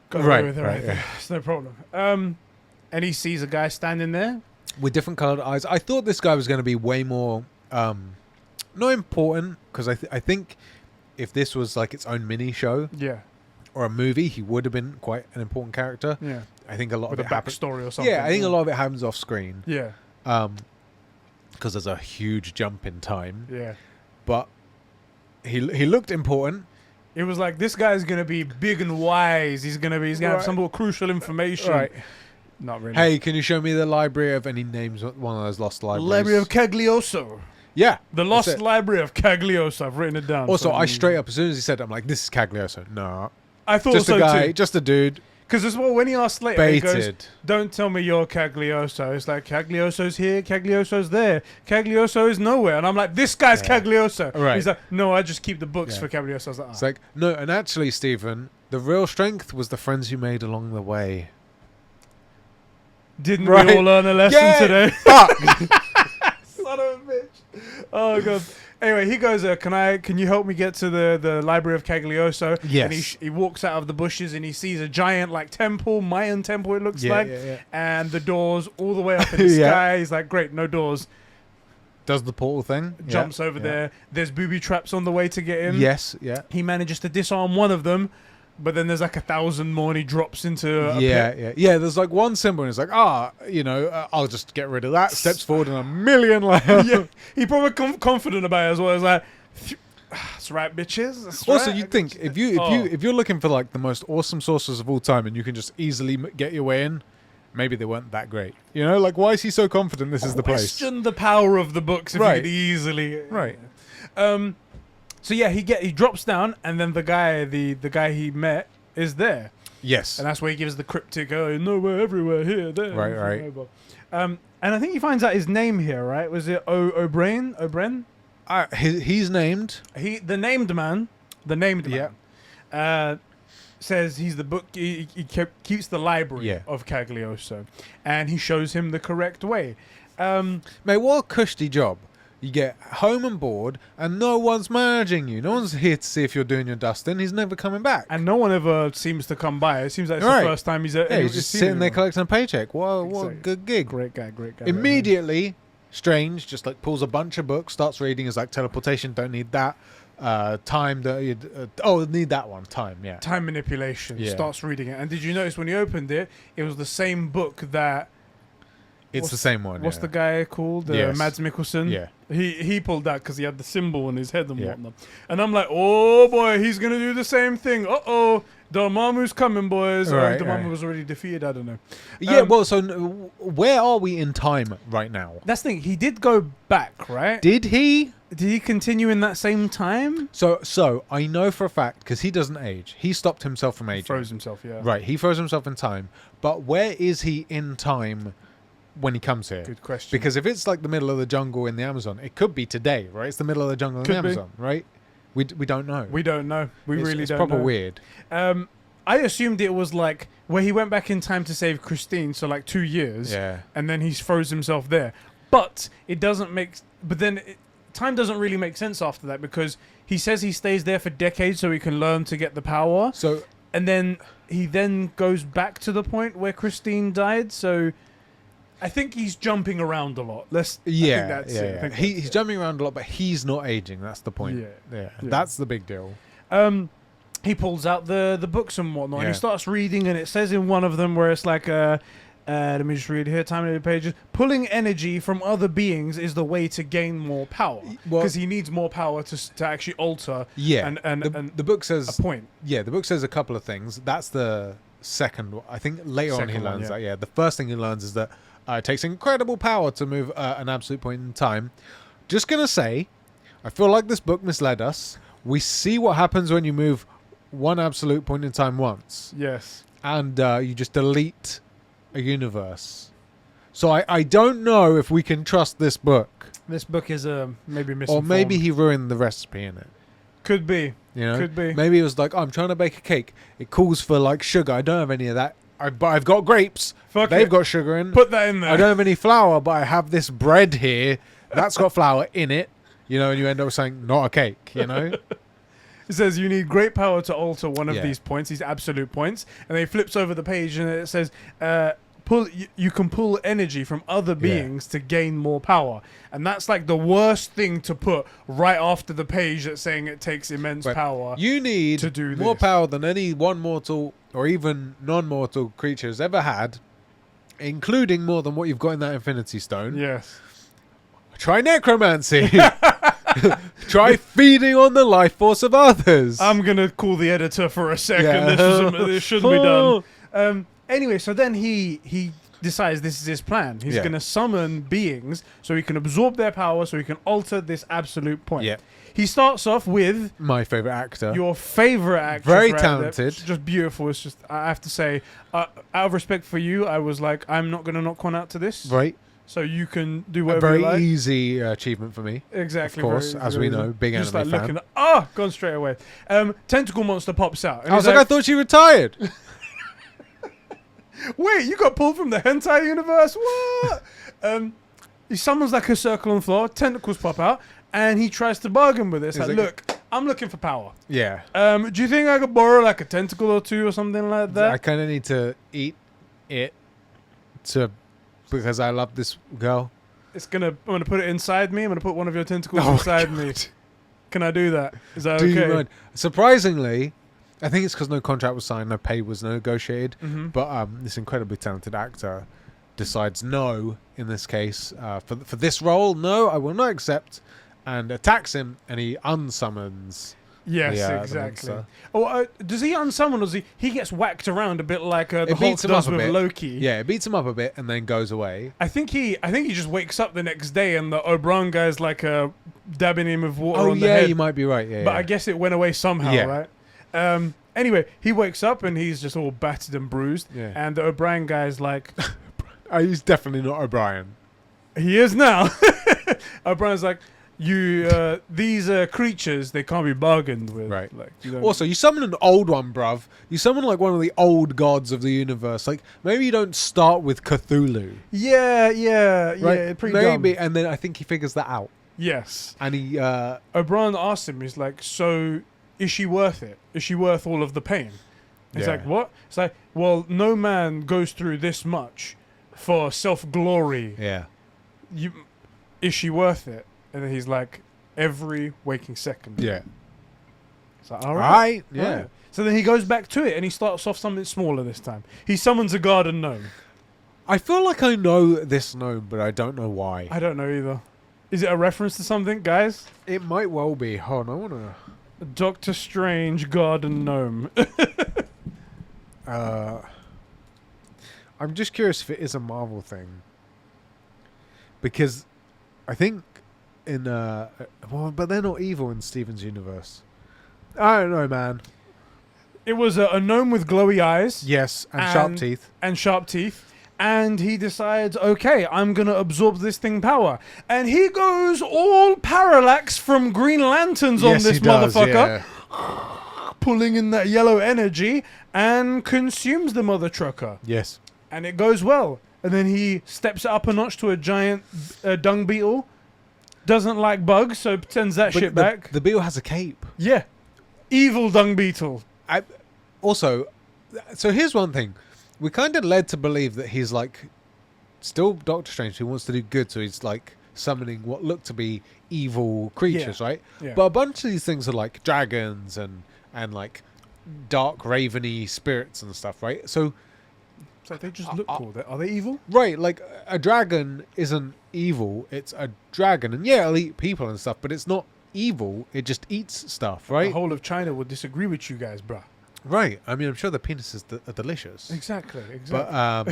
Got away with it right there. It's no problem. And he sees a guy standing there. With different coloured eyes. I thought this guy was going to be way more... not important, because I think if this was like its own mini show or a movie, he would have been quite an important character. Yeah. I think a lot with of it a backstory or something. Yeah, I think a lot of it happens off screen. Yeah. Because there's a huge jump in time. Yeah. But he looked important. It was like, this guy's going to be big and wise. He's going to have some more crucial information. Right. Not really. Hey, can you show me the library of any names? One of those lost libraries. Library of Caglioso. Yeah. The Lost Library of Caglioso. I've written it down. Also, I straight up, as soon as he said it, I'm like, this is Caglioso. No. I thought just so a guy, too. Just a dude. Because when he asked later, he goes, Baited. don't tell me you're Caglioso. It's like, Caglioso's here, Caglioso's there. Caglioso is nowhere. And I'm like, this guy's Caglioso. Right. He's like, no, I just keep the books for Caglioso. I was like, It's like, no, and actually, Stephen, the real strength was the friends you made along the way. Didn't Right. we all learn a lesson Get today? fucked. Son of a bitch. Oh god. Anyway, he goes, can you help me get to the library of Cagliostro? Yes. And he walks out of the bushes and he sees a giant like temple, Mayan temple it looks like. Yeah. And the doors all the way up in the Yeah. sky. He's like, great, no doors. Does the portal thing. Jumps Yeah, over yeah. there. There's booby traps on the way to get in. Yes, yeah. He manages to disarm one of them, but then there's like 1,000 more and he drops into a pit. Yeah. There's like one symbol and it's like, I'll just get rid of that. Steps forward and a million like. Yeah, he probably confident about it as well. It's like, that's right, bitches. That's Also, right. you'd think if you're looking for like the most awesome sorcerers of all time and you can just easily get your way in, maybe they weren't that great. You know, like why is he so confident this is the place? Question the power of the books if Right. you could easily. Right. So yeah, he drops down, and then the guy he met is there, Yes. and that's where he gives the cryptic, "Oh, nowhere, everywhere, here, there." Right. And I think he finds out his name here, right? Was it O'Brien? He's named. The named man. Says he's the book. He keeps the library of Cagliostro, and he shows him the correct way. Mate, what a cushy job. You get home and board, and no one's managing you. No one's here to see if you're doing your dusting. He's never coming back. And no one ever seems to come by. It seems like it's Right. the first time he's He's just sitting there anyone. collecting a paycheck. What a Exactly. good gig. Great guy. Immediately, Strange just like pulls a bunch of books, starts reading. Is like teleportation, don't need that. Time, need that one. Time, yeah. Time manipulation. Yeah. Starts reading it. And did you notice when he opened it, it was the same book that. It's the same one. What's the guy called? Yes. Mads Mikkelsen. Yeah. He pulled that because he had the symbol on his head and Yeah. whatnot. And I'm like, oh boy, he's gonna do the same thing. Dormammu's coming, boys. Right, Dormammu right. was already defeated. I don't know. Yeah, so where are we in time right now? That's the thing. He did go back, right? Did he? Did he continue in that same time? So I know for a fact because he doesn't age. He stopped himself from aging. Froze himself, yeah. Right, he froze himself in time. But where is he in time when he comes here? Good question. Because if it's like the middle of the jungle in the Amazon, it could be today, right? It's the middle of the jungle in the Could be. Amazon, right? We don't know. we don't know. We really it's don't proper know. weird. I assumed it was like where he went back in time to save Christine, so like 2 years, Yeah. and then he froze himself there. But it doesn't make. But then time doesn't really make sense after that because he says he stays there for decades so he can learn to get the power, So and then he then goes back to the point where Christine died. So I think he's jumping around a lot. I think that's it. I think He's that's it. jumping around a lot, but he's not aging. That's the point. Yeah. Yeah. Yeah. That's the big deal. He pulls out the books and whatnot, and Yeah. he starts reading, and it says in one of them where it's like, let me just read here, time of the pages. Pulling energy from other beings is the way to gain more power, Well- because he needs more power to actually alter. Yeah. and the book says a point. Yeah, the book says a couple of things. That's the second one. I think later on he Second one, learns yeah. that. Yeah, the first thing he learns is that it takes incredible power to move an absolute point in time. Just gonna say, I feel like this book misled us. We see what happens when you move one absolute point in time once, Yes. and you just delete a universe. So I don't know if we can trust this book, This book is maybe or misinformed. maybe he ruined the recipe in it. Could be. You know, Could be. Maybe it was like, oh, I'm trying to bake a cake. It calls for like sugar. I don't have any of that. But I've got grapes. Fuck They've it. got sugar in. Put that in there. I don't have any flour, but I have this bread here that's got flour in it. You know, and you end up saying not a cake. You know, It says you need great power to alter one of Yeah. these points, these absolute points, and then he flips over the page and it says, you can pull energy from other beings to gain more power, and that's like the worst thing to put right after the page that's saying it takes immense Right. power. you need to do more this. power than any one mortal or even non-mortal creature has ever had, including more than what you've got in that Infinity Stone. Yes. Try necromancy. Try feeding on the life force of others. I'm gonna call the editor for a second. Yeah. This shouldn't be done. Anyway, so then he decides this is his plan. He's Yeah. gonna summon beings so he can absorb their power, so he can alter this absolute point. Yeah. He starts off with My favorite actor. your favorite actress. Very right there. talented. It's just beautiful. It's just, I have to say, out of respect for you, I was like, I'm not gonna knock one out to this. Right. So you can do A whatever very you like. easy achievement for me. Exactly. Of course, very- as very we know, easy. big Just anime like fan. looking, gone straight away. Tentacle monster pops out. And I was he's like, I thought she retired. Wait, you got pulled from the hentai universe? What? He summons like a circle on the floor, tentacles pop out, and he tries to bargain with it. It's like, look, I'm looking for power. Yeah. Do you think I could borrow like a tentacle or two or something like that? I kind of need to eat it because I love this girl. I'm gonna put it inside me. I'm gonna put one of your tentacles inside me. Can I do that? Is that okay? You mind? Surprisingly, I think it's because no contract was signed, no pay was negotiated. Mm-hmm. But this incredibly talented actor decides no in this case for this role. No, I will not accept, and attacks him, and he unsummons. Yes, exactly. Oh, does he unsummon? Or does he gets whacked around a bit like the Hulk does with Loki? Yeah, it beats him up a bit and then goes away. I think he just wakes up the next day and the O'Brien guy's like dabbing him with water on the head. You might be right. Yeah, but I guess it went away somehow, right? Anyway, he wakes up and he's just all battered and bruised. Yeah. And the O'Brien guy's like, he's definitely not O'Brien. He is now. O'Brien's like, these creatures, they can't be bargained with. Right. Like, also, you summon an old one, bruv. You summon like one of the old gods of the universe. Like, maybe you don't start with Cthulhu. Yeah, right? Pretty dumb. And then I think he figures that out. Yes. And he O'Brien asks him, he's like, so is she worth it? Is she worth all of the pain? He's like, what? It's like, well, no man goes through this much for self-glory. Yeah. Is she worth it? And then he's like, every waking second. Yeah. It's like, all right. Yeah. All right. So then he goes back to it and he starts off something smaller this time. He summons a garden gnome. I feel like I know this gnome, but I don't know why. I don't know either. Is it a reference to something, guys? It might well be. Hold on, I want to... Doctor Strange garden gnome. I'm just curious if it is a Marvel thing. Because I think but they're not evil in Steven's universe. I don't know, man. It was a gnome with glowy eyes. Yes, and sharp teeth. And sharp teeth. And he decides, okay, I'm going to absorb this thing power. And he goes all Parallax from Green Lanterns on this motherfucker. Yeah. Pulling in that yellow energy and consumes the mother trucker. Yes. And it goes well. And then he steps it up a notch to a giant dung beetle. Doesn't like bugs, so pretends that shit back. The beetle has a cape. Yeah. Evil dung beetle. So here's one thing. We're kind of led to believe that he's like still Doctor Strange who wants to do good, so he's like summoning what look to be evil creatures, right? Yeah. But a bunch of these things are like dragons and like dark raveny spirits and stuff, right? So they just look cool. Are they evil? Right, like a dragon isn't evil. It's a dragon, and yeah, it'll eat people and stuff, but it's not evil. It just eats stuff, right? The whole of China would disagree with you guys, bruh. Right. I mean, I'm sure the penises are delicious. Exactly. But I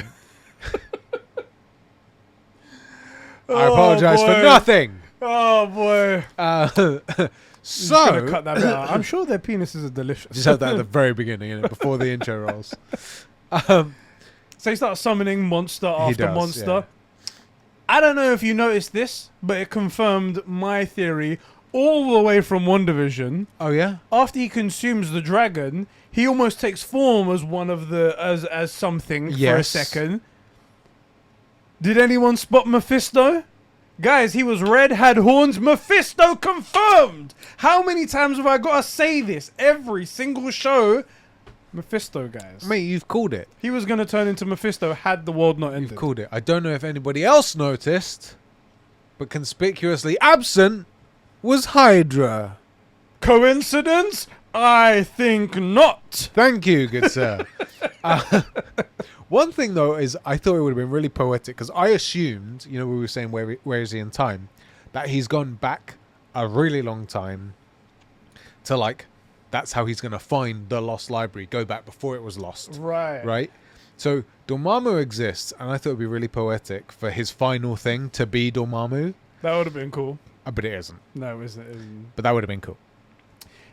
apologize for nothing. Oh boy. So cut that bit out. I'm sure their penises are delicious. Just had that at the very beginning, innit? Before the intro rolls. So he starts summoning monster after monster. Yeah. I don't know if you noticed this, but it confirmed my theory all the way from WandaVision. Oh yeah. After he consumes the dragon, he almost takes form as one of the as something for a second. Did anyone spot Mephisto? Guys, he was red, had horns. Mephisto confirmed. How many times have I got to say this? Every single show. Mephisto, guys. Mate, you've called it. He was going to turn into Mephisto had the world not ended. You've called it. I don't know if anybody else noticed, but conspicuously absent was Hydra. Coincidence? I think not. Thank you, good sir. One thing, though, is I thought it would have been really poetic, because I assumed, we were saying where is he in time, that he's gone back a really long time to, like, that's how he's going to find the lost library, go back before it was lost. Right. Right? So Dormammu exists, and I thought it would be really poetic for his final thing to be Dormammu. That would have been cool. But it isn't. No, it isn't. But that would have been cool.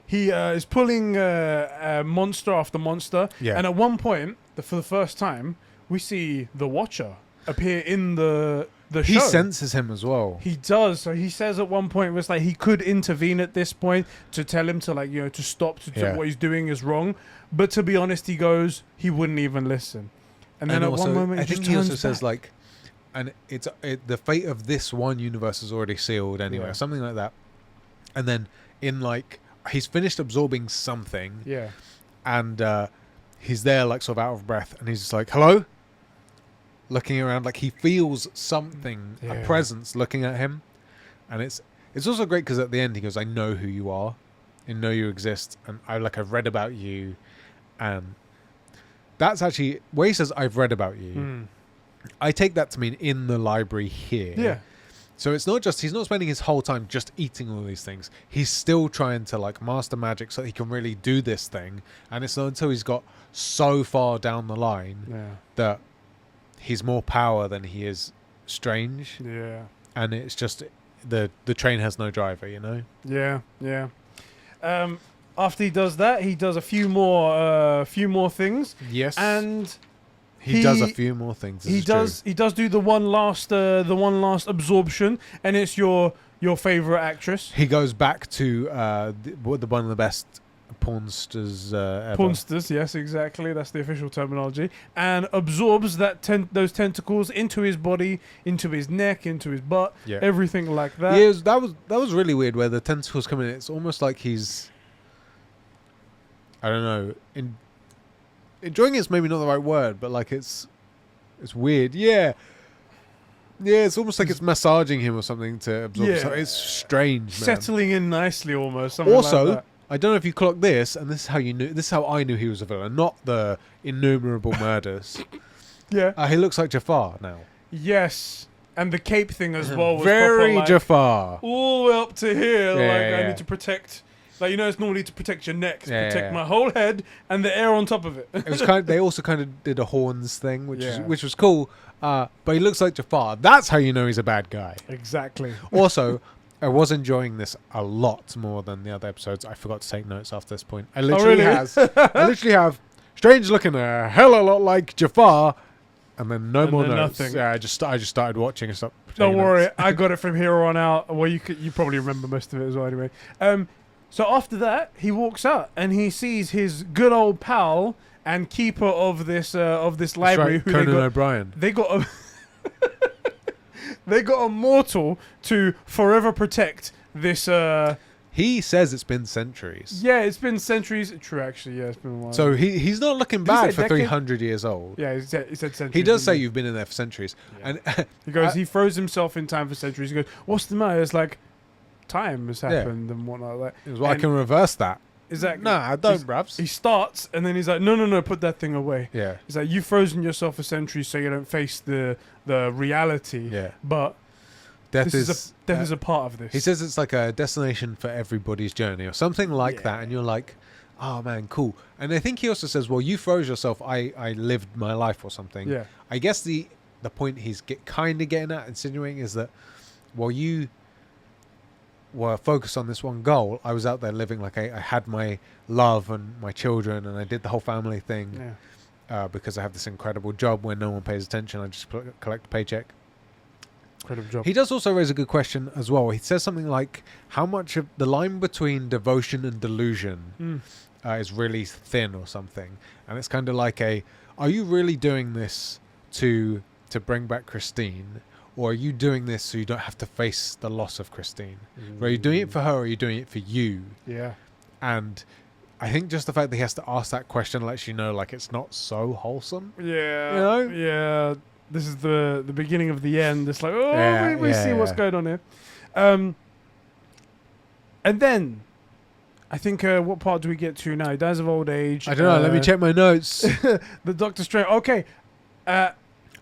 He is pulling monster after monster. Yeah. And at one point, for the first time, we see the Watcher appear in the show. He senses him as well. He does. So he says at one point, it's like he could intervene at this point to tell him to, like, to stop, to what he's doing is wrong. But to be honest, he wouldn't even listen. And then at also, one moment, I it just think he also turns says back. like, and the fate of this one universe is already sealed anyway, Yeah. or something like that. And then in like he's finished absorbing something, Yeah. and he's there like sort of out of breath, and he's just like, "Hello," looking around like he feels something, a Yeah. presence looking at him, and it's also great because at the end he goes, "I know who you are, I know you exist, and I've read about you," and that's actually where he says, "I've read about you." Mm. I take that to mean in the library here. Yeah. So it's not just, he's not spending his whole time just eating all these things. He's still trying to like master magic so he can really do this thing. And it's not until he's got so far down the line Yeah. that he's more power than he is strange. Yeah. And it's just the train has no driver, you know? Yeah. Yeah. After he does that, he does a few more things, Yes. and he does a few more things. he does do the one last absorption, and it's your favorite actress. He goes back to the one of the best pornsters ever. Pornsters, yes, exactly. That's the official terminology. And absorbs those tentacles into his body, into his neck, into his butt, Yeah. everything like that. Yeah, that was really weird where the tentacles come in. It's almost like he's, I don't know, enjoying it's maybe not the right word, but like it's weird. Yeah. Yeah, it's almost like it's massaging him or something to absorb. Yeah. So it's strange, man. Settling in nicely, almost. Something Also, like that. I don't know if you clocked this, and this is how you knew. This is how I knew he was a villain, not the innumerable murders. Yeah. He looks like Jafar now. Yes, and the cape thing as well was Very proper, like, Jafar. all the way up to here. Yeah, like I yeah. need to protect. Like, you know, it's normally to protect your neck, to Yeah, protect yeah. my whole head and the air on top of it. It was kind of, they also kind of did a horns thing, Yeah. which was cool. But he looks like Jafar. That's how you know he's a bad guy. Exactly. Also, I was enjoying this a lot more than the other episodes. I forgot to take notes after this point. I literally have Strange looking a hell of a lot like Jafar, and then no And more then notes. nothing. Yeah, I just started watching and stopped. Don't taking worry, notes. I got it from here on out. Well, you probably remember most of it as well, anyway. So after that, he walks out and he sees his good old pal and keeper of this library. That's right, Conan O'Brien. They got a they got a mortal to forever protect this. He says it's been centuries. Yeah, it's been centuries. True, actually, yeah, it's been a while. So he's not looking Did he bad say for decade? 300 years old. yeah, he said centuries. He does say didn't you've been in there for centuries. Yeah. And He goes, he froze himself in time for centuries. He goes, what's the matter? It's like time has happened and whatnot. Like, it was, well, I and- can reverse that. exactly. No, I don't, bruvs. He starts and then he's like, no, put that thing away. Yeah, He's like, you've frozen yourself for centuries so you don't face the reality. yeah. But Death death is a part of this. He says it's like a destination for everybody's journey or something like Yeah. that, and you're like, oh man, cool. And I think he also says, well, you froze yourself, I lived my life or something. Yeah. I guess the point he's kind of getting at, insinuating, is that while you were focused on this one goal, I was out there living like I had my love and my children, and I did the whole family thing because I have this incredible job where no one pays attention. I just collect a paycheck. Incredible job. He does also raise a good question as well. He says something like, how much of the line between devotion and delusion is really thin or something. And it's kind of like are you really doing this to bring back Christine? Or are you doing this so you don't have to face the loss of Christine? Are you doing it for her or are you doing it for you? Yeah. And I think just the fact that he has to ask that question lets you know, like, it's not so wholesome. Yeah. You know? Yeah. This is the beginning of the end. It's like, oh, Yeah, we see what's going on here. And then, I think, what part do we get to now? He dies of old age. I don't know. Let me check my notes. The Doctor Strange. Okay.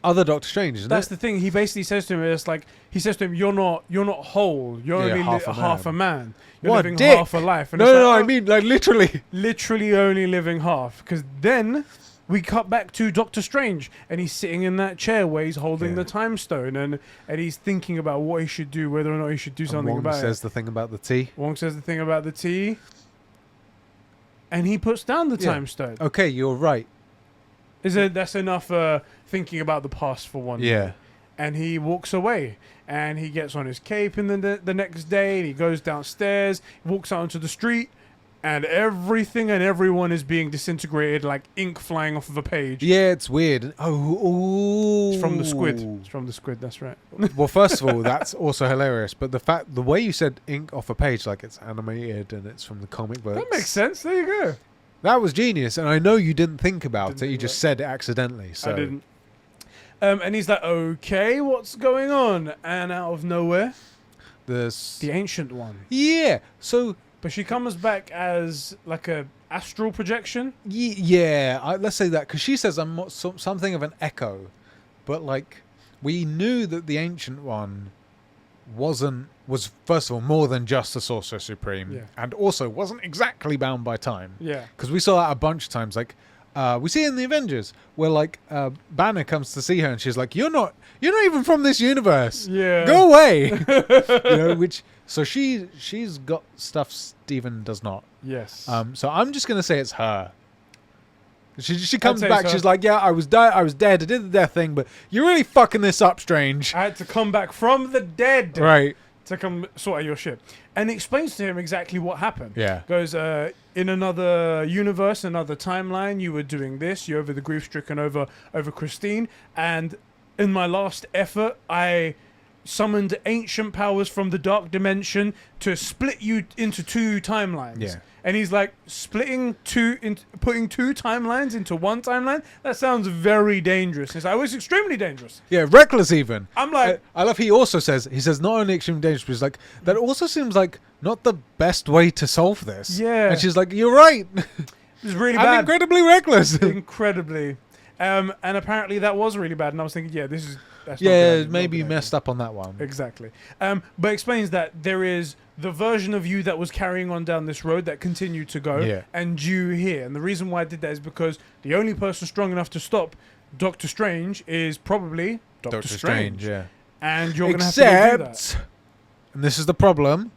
Other Doctor Strange, isn't That's it? the thing. He basically says to him, it's like, he says to him, you're not whole. You're Yeah, only half a a man. You're What a living dick. half a life. And No, it's no, like, I mean, like, literally. literally only living half. Because then we cut back to Doctor Strange, and he's sitting in that chair where he's holding the time stone, and he's thinking about what he should do, whether or not he should do something Wong about says it. the thing about the tea. Wong says the thing about the tea, and he puts down the Yeah. time stone. Okay, you're right. That's enough thinking about the past for one Yeah. day. And he walks away, and he gets on his cape, and then the next day, and he goes downstairs, walks out onto the street, and everything and everyone is being disintegrated like ink flying off of a page. Yeah, it's weird. Oh, It's from the squid. It's from the squid. That's right. Well, first of all, that's also hilarious. But the way you said ink off a page, like it's animated and it's from the comic books. That makes sense. There you go. That was genius, and I know you didn't think about Didn't it. You think just about said it accidentally. So I didn't. And he's like, okay, what's going on? And out of nowhere, the Ancient One. Yeah. So. But she comes back as like a astral projection. Yeah. Let's say that because she says I'm something of an echo, but like we knew that the Ancient One was first of all more than just the Sorcerer Supreme, and also wasn't exactly bound by time. Yeah. Because we saw that a bunch of times. Like we see it in the Avengers where like Banner comes to see her and she's like, you're not even from this universe. Yeah. Go away. Which so she's got stuff Steven does not. Yes. So I'm just gonna say it's her. She comes I'd say back. so. She's like, yeah, I was dead. I did the death thing, but you're really fucking this up, Strange. I had to come back from the dead. Right. To come sort out your ship. And explains to him exactly what happened. Yeah. Goes, in another universe, another timeline, you were doing this. You're over the grief-stricken over Christine. And in my last effort, I summoned ancient powers from the dark dimension to split you into two timelines. Yeah. And he's like, putting two timelines into one timeline? That sounds very dangerous. It's like, it was extremely dangerous. Yeah, reckless even. I'm like... I love he says not only extremely dangerous, but he's like, that also seems like not the best way to solve this. Yeah. And she's like, you're right. It's really I'm bad. incredibly reckless. Incredibly. And apparently that was really bad. And I was thinking, that's not yeah, good. maybe Not you good messed up on that one. Exactly. But explains that there is the version of you that was carrying on down this road that continued to go, and you here. And the reason why I did that is because the only person strong enough to stop Doctor Strange is probably Doctor Strange. Yeah. And you're going to have to do that. And this is the problem.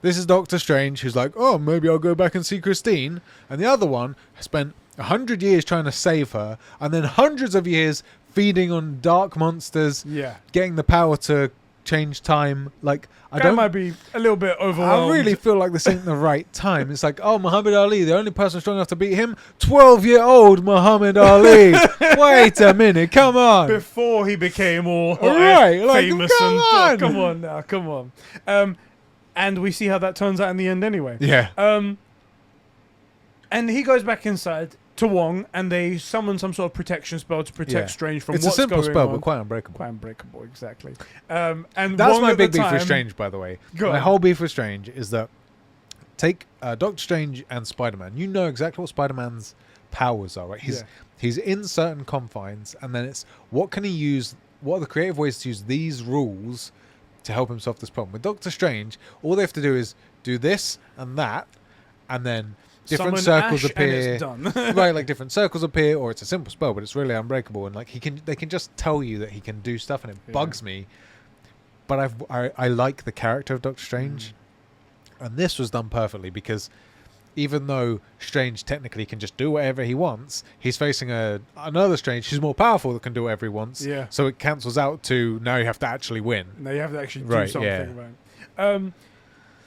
This is Doctor Strange who's like, oh, maybe I'll go back and see Christine. And the other one spent 100 years trying to save her, and then hundreds of years feeding on dark monsters, getting the power to change time. Like, I might be a little bit overwhelmed. I really feel like this ain't the right time. It's like, oh, Muhammad Ali, the only person strong enough to beat him, 12-year-old Muhammad Ali. Wait a minute, come on. Before he became all come famous on. Come on now, come on. And we see how that turns out in the end anyway. Yeah. And he goes back inside to Wong, and they summon some sort of protection spell to protect Strange from what's going on. It's a simple spell, but quite unbreakable. Quite unbreakable, exactly. And that's Wong my at big the beef with time- Strange, by the way. Go My on. whole beef with Strange is that take Doctor Strange and Spider-Man. You know exactly what Spider-Man's powers are, right? He's in certain confines, and then it's what can he use? What are the creative ways to use these rules to help him solve this problem? With Doctor Strange, all they have to do is do this and that, and then different Summon circles Ash appear. and it's done. Right, like different circles appear, or it's a simple spell, but it's really unbreakable. And like they can just tell you that he can do stuff, and it bugs me. But I like the character of Doctor Strange, and this was done perfectly because even though Strange technically can just do whatever he wants, he's facing another Strange who's more powerful that can do whatever he wants. Yeah. So it cancels out to now you have to actually win. Now you have to actually do something. Right.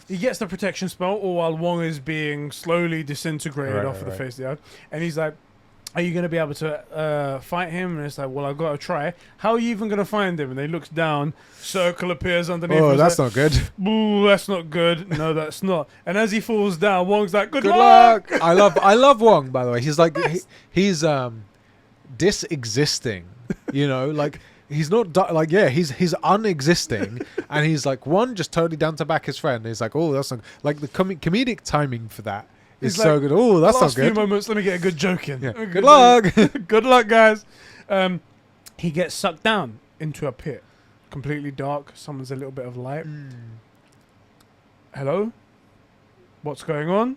He gets the protection spell, all while Wong is being slowly disintegrated off of the face of the earth. And he's like, are you going to be able to fight him? And it's like, well, I've got to try. How are you even going to find him? And he looks down, circle appears underneath. Oh, that's not good. Ooh, that's not good. No, that's not. And as he falls down, Wong's like, good luck. I love Wong, by the way. He's like, he's disexisting, like... He's not he's unexisting, and he's like just totally down to back his friend. He's like, oh, that's not like the comedic timing for that is so like, good. Oh, that's not last good. few moments, let me get a good joke in. Yeah. Good luck. Good luck, guys. He gets sucked down into a pit, completely dark. Someone's a little bit of light. Hello, what's going on?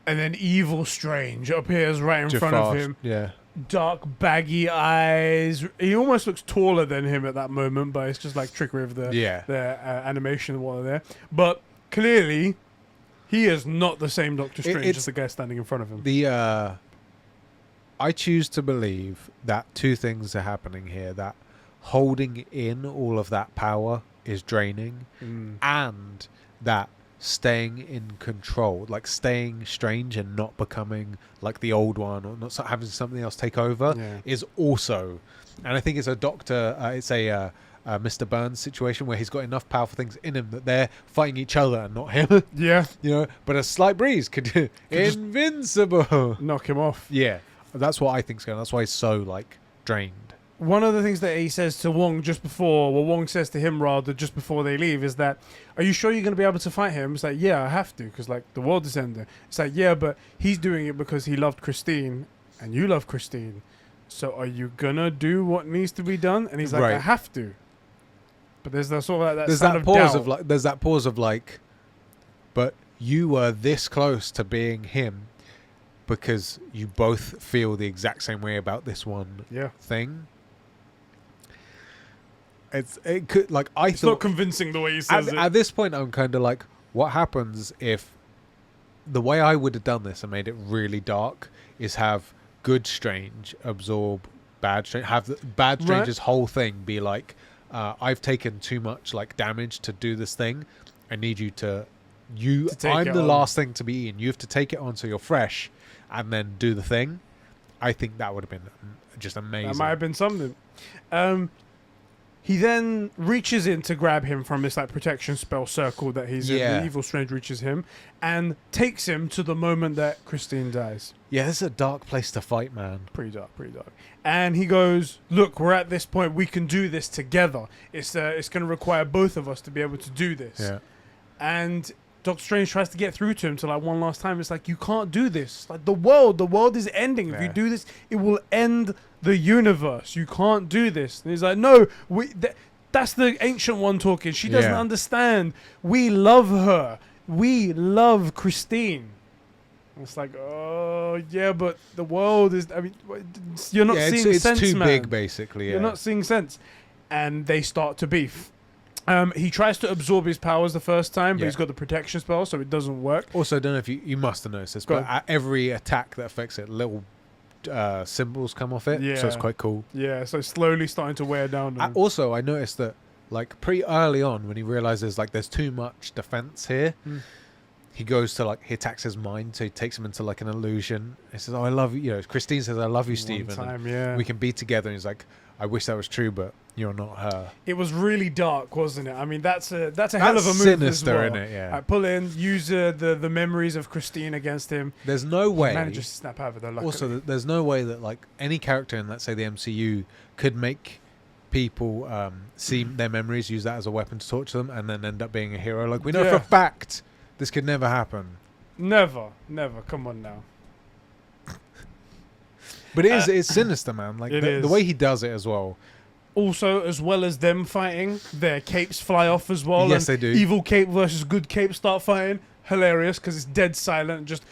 And then evil Strange appears right in front of him. Yeah. Dark, baggy eyes. He almost looks taller than him at that moment, but it's just like trickery of the animation while they're there. But clearly, he is not the same Doctor Strange as the guy standing in front of him. I choose to believe that two things are happening here. That holding in all of that power is draining, and that staying in control, like staying strange and not becoming like the old one, or not having something else take over, is also, and I think it's a Doctor, it's a Mr. Burns situation where he's got enough powerful things in him that they're fighting each other and not him. Yeah. You know, but a slight breeze could invincible knock him off. Yeah, that's what I think's going on. That's why he's so like drained. One of the things that he says to Wong just before, well, Wong says to him rather just before they leave, is that, are you sure you're going to be able to fight him? It's like, yeah, I have to, because like the world is ending. It's like, yeah, but he's doing it because he loved Christine and you love Christine. So are you going to do what needs to be done? And he's like, I have to. But there's that sort of like there's that pause of like, there's that pause of like, but you were this close to being him because you both feel the exact same way about this one thing. It could like it's not convincing the way he says it. At this point, I'm kind of like, what happens if the way I would have done this and made it really dark is have good Strange absorb bad Strange, have bad Strange's whole thing be like, I've taken too much like damage to do this thing. I need you to I'm the last thing to be eaten. You have to take it on so you're fresh, and then do the thing. I think that would have been just amazing. That might have been something. He then reaches in to grab him from this like protection spell circle that he's in. The evil Strange reaches him and takes him to the moment that Christine dies. Yeah, this is a dark place to fight, man. Pretty dark. And he goes, look, we're at this point. We can do this together. It's going to require both of us to be able to do this. Yeah. And Doctor Strange tries to get through to him to like one last time. It's like, you can't do this. Like the world is ending. If you do this, it will end the universe. You can't do this. And he's like, no, that's the Ancient One talking. She doesn't understand. We love her. We love Christine. And it's like, oh yeah, but the world is, I mean, you're not seeing it's sense, too man. big, basically. You're not seeing sense. And they start to beef. He tries to absorb his powers the first time, but he's got the protection spell, so it doesn't work. Also, I don't know if you must have noticed this, but at every attack that affects it, little symbols come off it, so it's quite cool. Yeah, so slowly starting to wear down. Also, I noticed that like pretty early on when he realizes like there's too much defense here, he goes to like, he attacks his mind, so he takes him into like an illusion. He says, oh, I love you. You know, Christine says, I love you, Stephen. We can be together. And he's like, I wish that was true, but you're not her. It was really dark, wasn't it? I mean, that's a hell of a move. Sinister, isn't it? Yeah. Right, pull in, use the memories of Christine against him. There's no way. He manages to snap out of it. Also, there's no way that like any character in, let's say, the MCU could make people see their memories, use that as a weapon to torture them, and then end up being a hero. Like, we know for a fact this could never happen. Never. Come on now. But it's sinister, man. Like the way he does it as well. Also, as well as them fighting, their capes fly off as well. Yes, they do. Evil cape versus good cape start fighting. Hilarious, because it's dead silent. Just.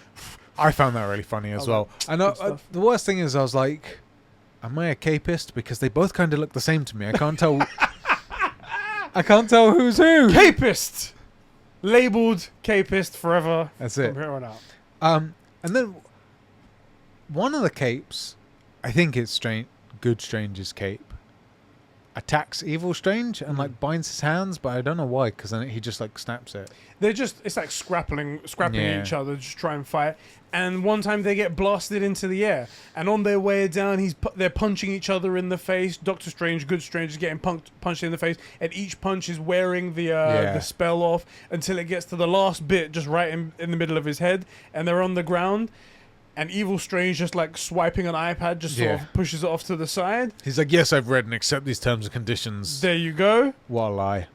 I found that really funny as well. And the worst thing is, I was like, am I a capist? Because they both kind of look the same to me. I can't tell. I can't tell who's who. Capist! Labeled capist forever. That's it. From here on out. And then one of the capes, I think it's Good Strange's cape, attacks Evil Strange and like binds his hands, but I don't know why, because then he just like snaps it. It's like scrapping each other, just try and fight. And one time they get blasted into the air, and on their way down, they're punching each other in the face. Doctor Strange, Good Strange is getting punched in the face, and each punch is wearing the spell off until it gets to the last bit, just right in the middle of his head, and they're on the ground. And Evil Strange just like swiping an iPad, just sort of pushes it off to the side. He's like, yes, I've read and accept these terms and conditions. There you go. What a lie.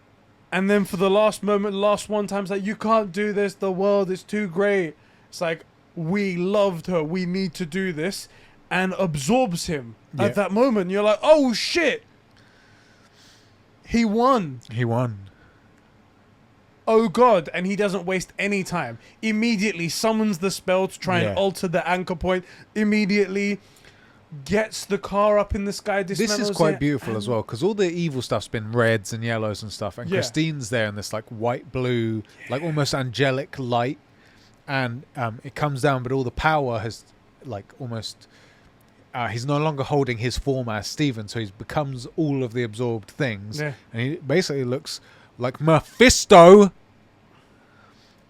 And then for the last one time, it's like, you can't do this. The world is too great. It's like, we loved her. We need to do this. And absorbs him at that moment. You're like, oh, shit. He won. Oh god, and he doesn't waste any time. Immediately summons the spell to try and alter the anchor point. Immediately gets the car up in the sky. This is quite beautiful as well, because all the evil stuff's been reds and yellows and stuff, and Christine's there in this like white blue, like almost angelic light, and it comes down, but all the power has like almost he's no longer holding his form as Stephen, so he becomes all of the absorbed things, and he basically looks like Mephisto,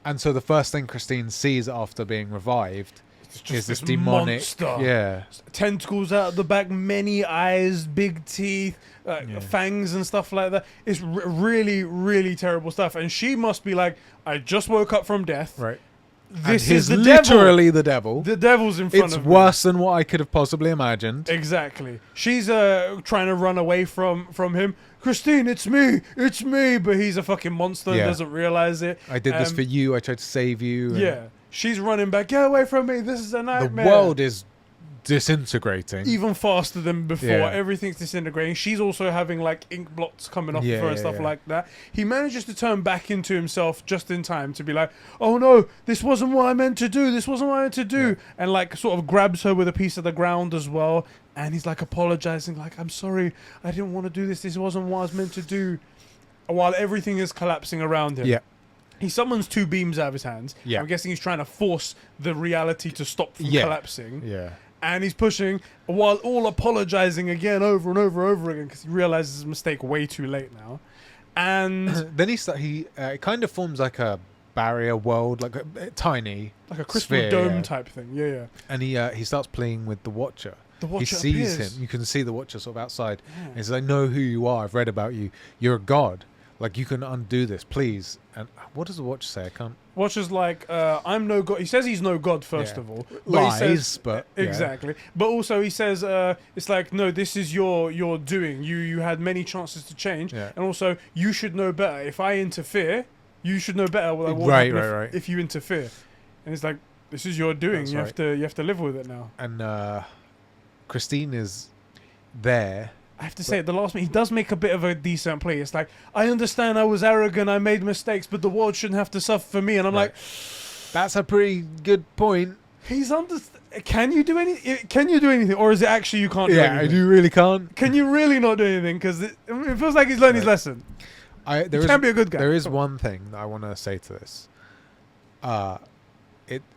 And so the first thing Christine sees after being revived It's is just this this demonic, monster. yeah, Tentacles out the back, many eyes, big teeth, Yeah. fangs and stuff like that. It's really, really terrible stuff. And she must be like, I just woke up from death. right. This and is he's the devil. literally the devil. The devil's in front It's of me. worse than what I could have possibly imagined. Exactly. She's trying to run away from him. Christine, it's me. But he's a fucking monster and Yeah. doesn't realize it. I did this for you. I tried to save you. and Yeah. She's running back. Get away from me. This is a The nightmare. world is disintegrating. Even faster than before. Yeah. Everything's disintegrating. She's also having like ink blots coming off of her and stuff Yeah. like that. He manages to turn back into himself just in time to be like, oh no, this wasn't what I meant to do. This wasn't what I meant to do. Yeah. And like sort of grabs her with a piece of the ground as well. And he's like apologizing, like, I'm sorry. I didn't want to do this. This wasn't what I was meant to do. While everything is collapsing around him. Yeah. He summons two beams out of his hands. Yeah. I'm guessing he's trying to force the reality to stop from Yeah. collapsing. Yeah. And he's pushing while all apologizing again over and over again because he realizes his mistake way too late now. And Then it kind of forms like a barrier world, like a tiny, like a crystal sphere, dome yeah. type thing. Yeah, yeah. and he starts playing with the Watcher. The He Watcher sees appears. him. You can see the Watcher sort of outside. Yeah. And he's like, I know who you are. I've read about you. You're a god. Like, you can undo this, please. And what does the Watcher say? I can't. Watcher's like, I'm no god. He says he's no god, first Yeah. of all. But Lies, he says, but yeah. exactly. But also he says, it's like, no, this is your doing. You had many chances to change. Yeah. And also, you should know better. If I interfere, you should know better what will Right, happen right. if you interfere. And it's like, this is your doing. That's You right. have to live with it now. And Christine is there. I have to say, at the last minute, he does make a bit of a decent play. It's like, I understand I was arrogant, I made mistakes, but the world shouldn't have to suffer for me. And I'm Right. like, That's a pretty good point. he's Can you do anything? Can you do anything, or is it actually you can't do Yeah, anything? I do really can't. Can you really not do anything? Because it feels like he's learned his Right. lesson. There He is can be a good guy. There is Come one thing that I want to say to this.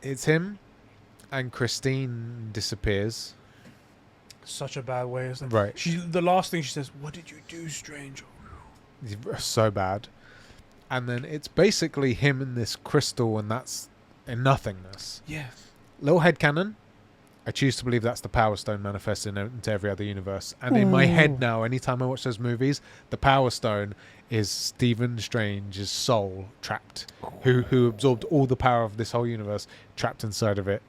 It's him, and Christine disappears. Such a bad way. It's like, Right. The last thing she says, "What did you do, stranger?" It's so bad. And then it's basically him in this crystal, and that's in nothingness. Yeah. Little headcanon. I choose to believe that's the Power Stone manifested into every other universe. And in my head now, anytime I watch those movies, the Power Stone is Stephen Strange's soul trapped, who absorbed all the power of this whole universe, trapped inside of it.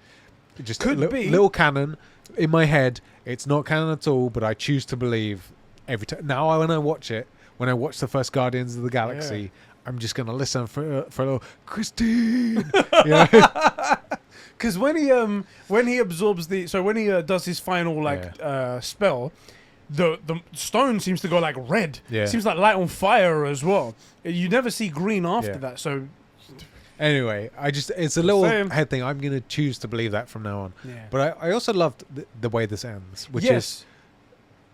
It just Could be. little canon in my head. It's not canon at all, but I choose to believe every time. Now, when I watch the first Guardians of the Galaxy, I'm just gonna listen for a little Christine. You know? Because when he absorbs when he does his final spell, the stone seems to go like red. Yeah. Seems like light on fire as well. You never see green after Yeah. that. So Anyway, it's a little Same. head thing. I'm gonna choose to believe that from now on. yeah. But I also loved the way this ends, which is yes,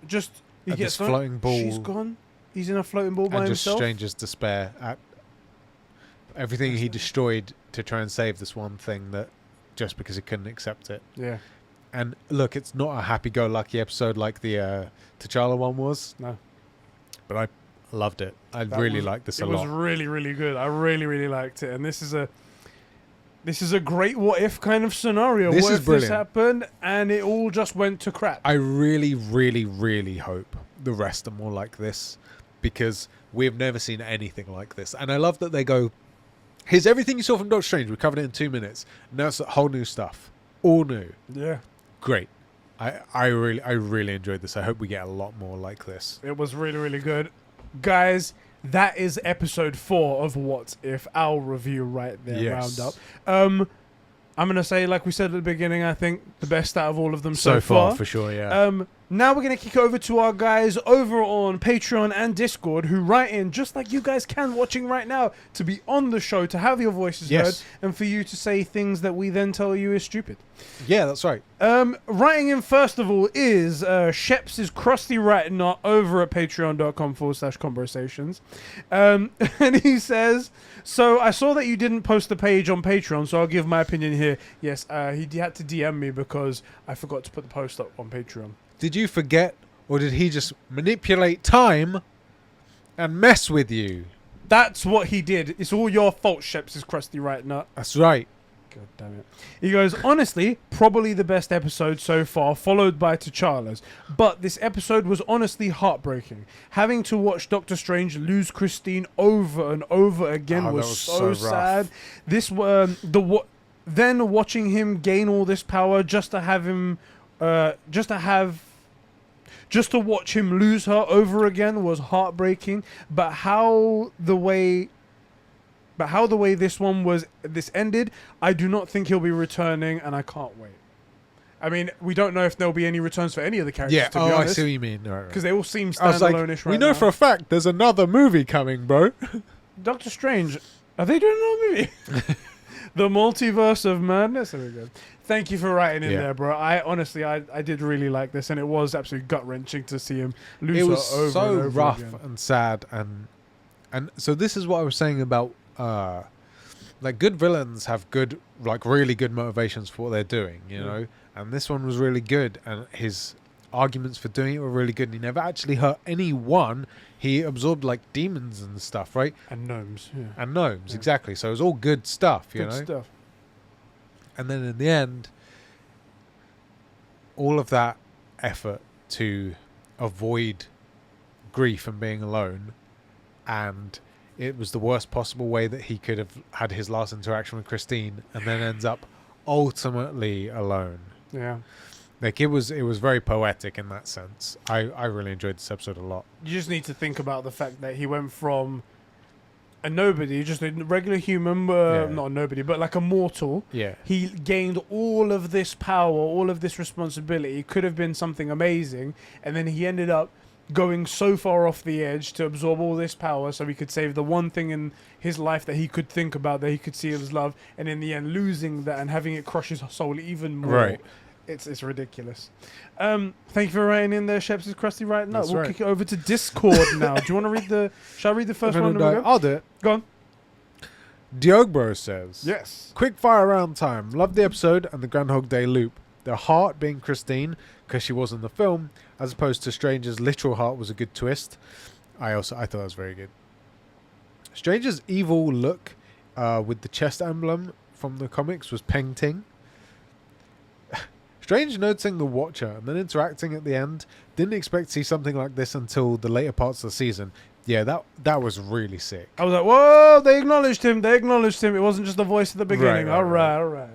just he at gets this floating ball. She's gone. He's in a floating ball by and just himself. Strange's despair at everything he destroyed to try and save this one thing that just because he couldn't accept it. Yeah. And look, it's not a happy-go-lucky episode like the T'Challa one was. No. But I loved it. I That really was- liked this a It lot. was really, really good. I really, really liked it. And this is a great what if kind of scenario. This What is if brilliant. this happened and it all just went to crap? I really, really, really hope the rest are more like this, because we've never seen anything like this. And I love that they go, here's everything you saw from Doctor Strange. We covered it in 2 minutes. Now it's whole new stuff. All new. Yeah. Great. I really enjoyed this. I hope we get a lot more like this. It was really, really good. Guys, that is episode 4 of What If, our review right there, Yes. roundup. I'm going to say, like we said at the beginning, I think the best out of all of them So so far, for sure, yeah. Now we're going to kick over to our guys over on Patreon and Discord who write in, just like you guys can watching right now, to be on the show, to have your voices Yes. heard, and for you to say things that we then tell you is stupid. Yeah, that's right. Writing in first of all is Sheps' crusty writing art over at patreon.com/conversations. And he says, so I saw that you didn't post the page on Patreon, so I'll give my opinion here. Yes, he had to DM me because I forgot to put the post up on Patreon. Did you forget, or did he just manipulate time and mess with you? That's what he did. It's all your fault, Sheps is crusty right nut. That's right. God damn it. He goes, honestly, probably the best episode so far, followed by T'Challa's. But this episode was honestly heartbreaking. Having to watch Doctor Strange lose Christine over and over again was so sad. This then watching him gain all this power just to have him, just to watch him lose her over again was heartbreaking. But how the way this ended, I do not think he'll be returning, and I can't wait. I mean, we don't know if there'll be any returns for any of the characters. Yeah, to be honest, I see what you mean. because they all seem I was like, standalone-ish right we know now. for a fact there's another movie coming, bro. Doctor Strange, are they doing another movie? The Multiverse of Madness. There we go. Thank you for writing in there, bro. I honestly, I did really like this, and it was absolutely gut wrenching to see him lose It her was over so and over rough again. and sad, and so this is what I was saying about like good villains have good, like really good motivations for what they're doing, you know. And this one was really good, and his arguments for doing it were really good. And he never actually hurt anyone. He absorbed like demons and stuff, right? And gnomes, And gnomes, exactly. So it was all good stuff, you good know. stuff. And then in the end, all of that effort to avoid grief and being alone, and it was the worst possible way that he could have had his last interaction with Christine, and then ends up ultimately alone. Yeah. Like it was very poetic in that sense. I really enjoyed this episode a lot. You just need to think about the fact that he went from a nobody, just a regular human, not a nobody, but like a mortal. Yeah. He gained all of this power, all of this responsibility. It could have been something amazing, and then he ended up going so far off the edge to absorb all this power so he could save the one thing in his life that he could think about, that he could see as love, and in the end losing that and having it crush his soul even more. Right. It's ridiculous. Thank you for writing in there, Sheps is crusty right now. We'll right. kick it over to Discord now. Do you want to read the... Shall I read the first one? I'll do it. Go on. Diogbro says, Yes. quick fire round time. Loved the episode and the Groundhog Day loop. The heart being Christine, because she was in the film, as opposed to Strange's literal heart, was a good twist. I thought that was very good. Strange's evil look with the chest emblem from the comics was painting. Strange noticing the Watcher and then interacting at the end. Didn't expect to see something like this until the later parts of the season. Yeah, that was really sick. I was like, whoa, they acknowledged him. It wasn't just the voice at the beginning. Right. All right.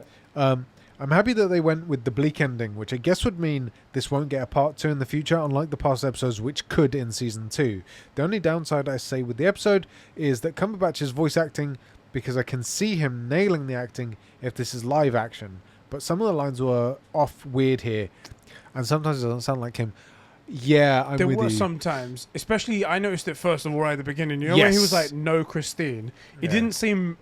I'm happy that they went with the bleak ending, which I guess would mean this won't get a part 2 in the future, unlike the past episodes, which could in season 2. The only downside I say with the episode is that Cumberbatch's voice acting, because I can see him nailing the acting if this is live action, but some of the lines were off weird here, and sometimes it doesn't sound like him. Yeah, I'm with you. There were sometimes, especially I noticed it first of all right at the beginning. You know when he was like, "No, Christine." It didn't seem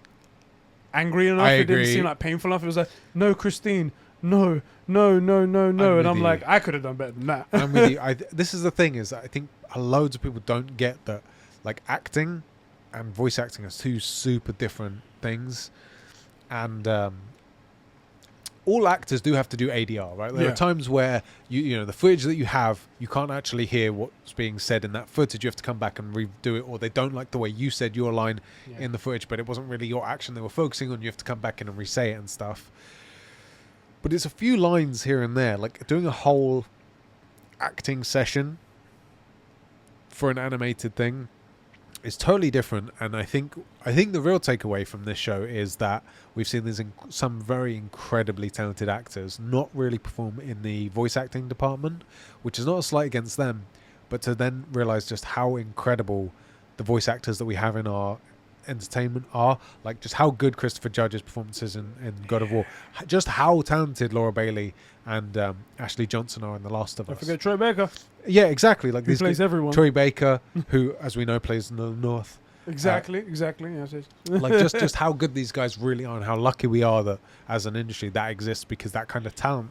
angry enough. It didn't seem like painful enough. It was like, "No, Christine, no." And I'm like, I could have done better than that. I'm with you. This is the thing, is I think loads of people don't get that, like, acting and voice acting are two super different things, and all actors do have to do ADR, right? There are times where you know the footage that you have, you can't actually hear what's being said in that footage. You have to come back and redo it, or they don't like the way you said your line in the footage, but it wasn't really your action they were focusing on. You have to come back in and re-say it and stuff. But it's a few lines here and there, like doing a whole acting session for an animated thing is totally different. And I think the real takeaway from this show is that we've seen some very incredibly talented actors not really perform in the voice acting department, which is not a slight against them, but to then realize just how incredible the voice actors that we have in our entertainment are, like just how good Christopher Judge's performances in God of War, just how talented Laura Bailey and Ashley Johnson are in The Last of Us. Don't forget Troy Baker. Yeah, exactly. Like He plays everyone. Troy Baker, who, as we know, plays in the North. Exactly. Yes, Like just how good these guys really are, and how lucky we are that as an industry that exists, because that kind of talent,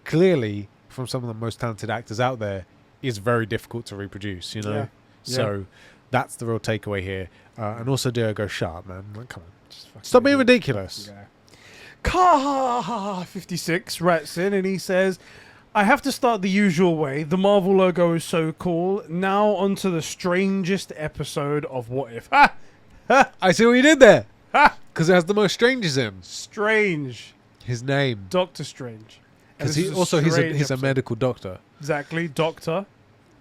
clearly from some of the most talented actors out there, is very difficult to reproduce. You know, Yeah. so that's the real takeaway here. And also, Diogo, shut up, man. Like, come on, Just stop being ridiculous. Car 56 writes in and he says, I have to start the usual way. The Marvel logo is so cool. Now onto the strangest episode of What If. I see what you did there. Because it has the most strangeisms. Strange. His name. Doctor Strange. Because he's a medical doctor. Exactly, doctor.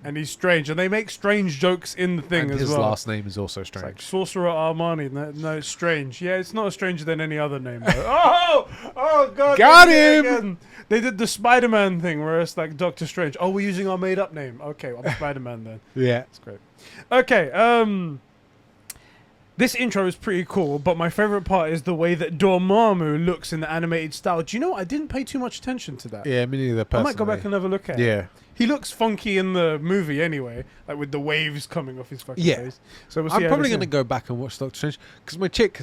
And he's strange. And they make strange jokes in the thing And as his well. last name is also It's like strange. Sorcerer Armani. No, it's strange. Yeah, it's not stranger than any other name. Though. Oh, God. Got they did it him! again. They did the Spider-Man thing where it's like Doctor Strange. Oh, we're using our made-up name. Okay, I'm Spider-Man then. Yeah. That's great. Okay, this intro is pretty cool, but my favorite part is the way that Dormammu looks in the animated style. Do you know what? I didn't pay too much attention to that. Yeah, me neither, I personally. might go back and have a look at it. Yeah. He looks funky in the movie anyway, like with the waves coming off his fucking Yeah. face. So we'll see I'm how probably this going to go back and watch Doctor Strange. Because my chick,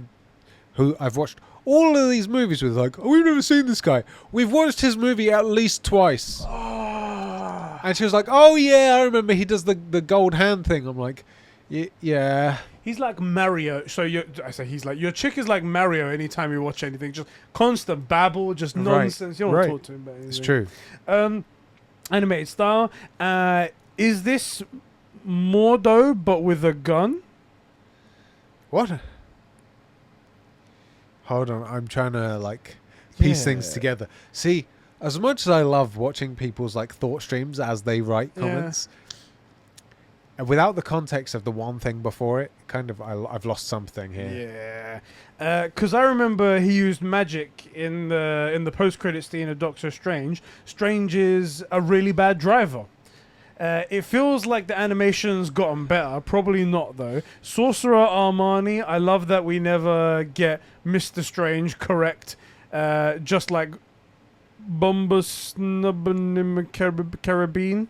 who I've watched all of these movies with, like, oh, we've never seen this guy. We've watched his movie at least twice. Oh. And she was like, oh, yeah, I remember he does the gold hand thing. I'm like, yeah. He's like Mario. So he's like, your chick is like Mario anytime you watch anything. Just constant babble, just nonsense. You don't Right. talk to him about anything. It's true. Animated style. Is this Mordo but with a gun? What? Hold on, I'm trying to like piece things Yeah. together. See, as much as I love watching people's like thought streams as they write Yeah. comments, and without the context of the one thing before it, kind of I've lost something here. Yeah, because I remember he used magic in the post-credit scene of Doctor Strange. Strange is a really bad driver. It feels like the animation's gotten better. Probably not, though. Sorcerer Armani, I love that we never get Mr. Strange correct. Just like Bombus Caribbean.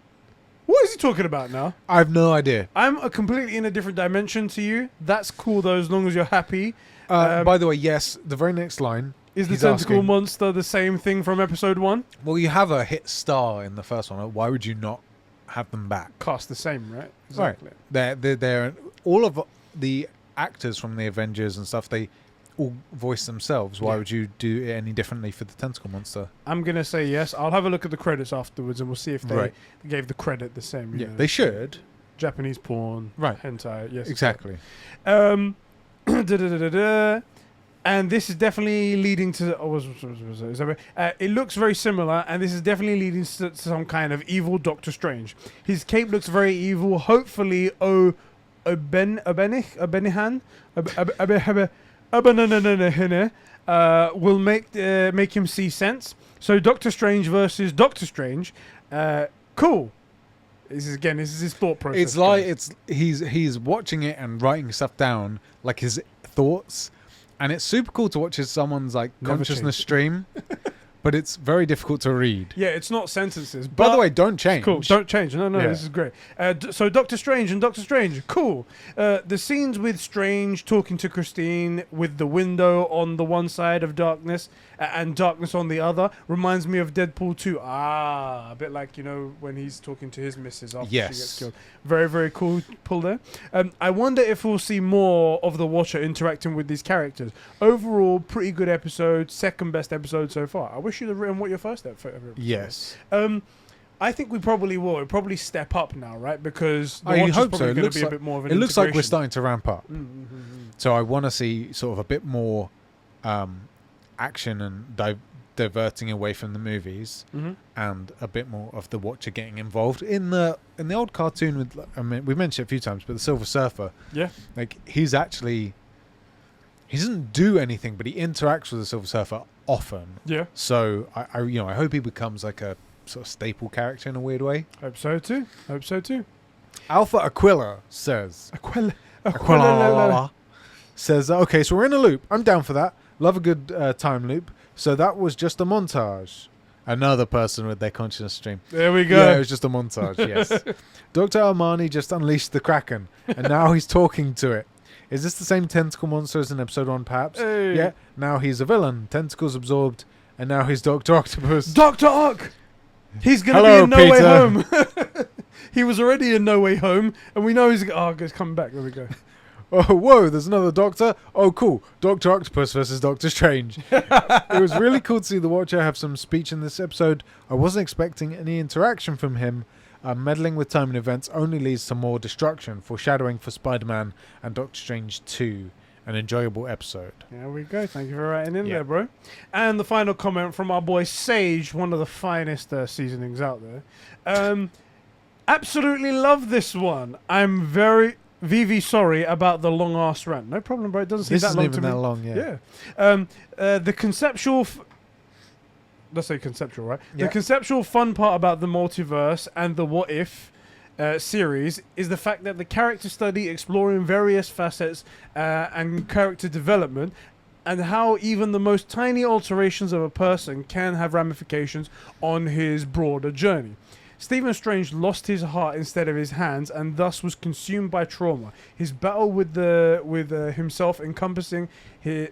What is he talking about now? I have no idea. I'm completely in a different dimension to you. That's cool, though, as long as you're happy. By the way, yes, the very next line. Is the he's tentacle asking, monster the same thing from episode 1? well, you have a hit star in the first one. Why would you not have them back? Cast the same, right? Right. They're all of the actors from the Avengers and stuff. They all voice themselves. Why Yeah. would you do it any differently for the tentacle monster? I'm going to say yes. I'll have a look at the credits afterwards and we'll see if they Right. gave the credit the same. you Yeah, know. they should. Japanese porn. Right. Hentai. Yes. Exactly. Da-da-da-da-da. And this is definitely leading to... it looks very similar, and this is definitely leading to some kind of evil Doctor Strange. His cape looks very evil. Hopefully, Obenihan will make him see sense. So Doctor Strange versus Doctor Strange. Cool. This is his thought process. It's like he's watching it and writing stuff down, like his thoughts, and it's super cool to watch as someone's like Never consciousness stream. But it's very difficult to read. Yeah, it's not sentences. By the way, don't change. Cool. Don't change. No, Yeah. this is great. So Doctor Strange and Doctor Strange, cool. The scenes with Strange talking to Christine with the window on the one side of darkness and darkness on the other reminds me of Deadpool 2. A bit like, when he's talking to his missus after she gets killed. Very, very cool pull there. I wonder if we'll see more of the Watcher interacting with these characters. Overall, pretty good episode. Second best episode so far. I wish you'd have written what your first episode was. Yes. I think we probably will. It'll probably step up now, right? Because the I Watcher's hope probably so. going to be a bit more of an It looks like we're integration. starting to ramp up. So I want to see sort of a bit more action and diverting away from the movies, and a bit more of the Watcher getting involved in the old cartoon. With, I mean, we mentioned it a few times, but the Silver Surfer. Yeah. Like he doesn't do anything, but he interacts with the Silver Surfer often. Yeah. So I hope he becomes like a sort of staple character in a weird way. Hope so too. Alpha Aquila says. Aquila. Aquila says, okay, so we're in a loop. I'm down for that. Love a good time loop. So that was just a montage. Another person with their consciousness stream. There we go. Yeah, it was just a montage, yes. Dr. Armani just unleashed the Kraken, and now he's talking to it. Is this the same tentacle monster as in episode 1, perhaps? Hey. Yeah, now he's a villain. Tentacles absorbed, and now he's Dr. Octopus. Dr. Ock! He's going to be Hello, in No Way Peter. Home. He was already in No Way Home, and we know he's coming back. There we go. Oh, whoa, there's another Doctor. Oh, cool. Dr. Octopus versus Doctor Strange. It was really cool to see the Watcher have some speech in this episode. I wasn't expecting any interaction from him. Meddling with time and events only leads to more destruction, foreshadowing for Spider-Man and Doctor Strange 2. an enjoyable episode. There we go. Thank you for writing in Yeah. there, bro. And the final comment from our boy Sage, one of the finest seasonings out there. Absolutely love this one. I'm very sorry about the long ass rant. No problem, bro. It doesn't seem This that isn't long even to that me. long, yeah. The conceptual. Let's say conceptual, right? Yeah. The conceptual fun part about the multiverse and the What If series is the fact that the character study exploring various facets and character development, and how even the most tiny alterations of a person can have ramifications on his broader journey. Stephen Strange lost his heart instead of his hands, and thus was consumed by trauma. His battle with himself encompasses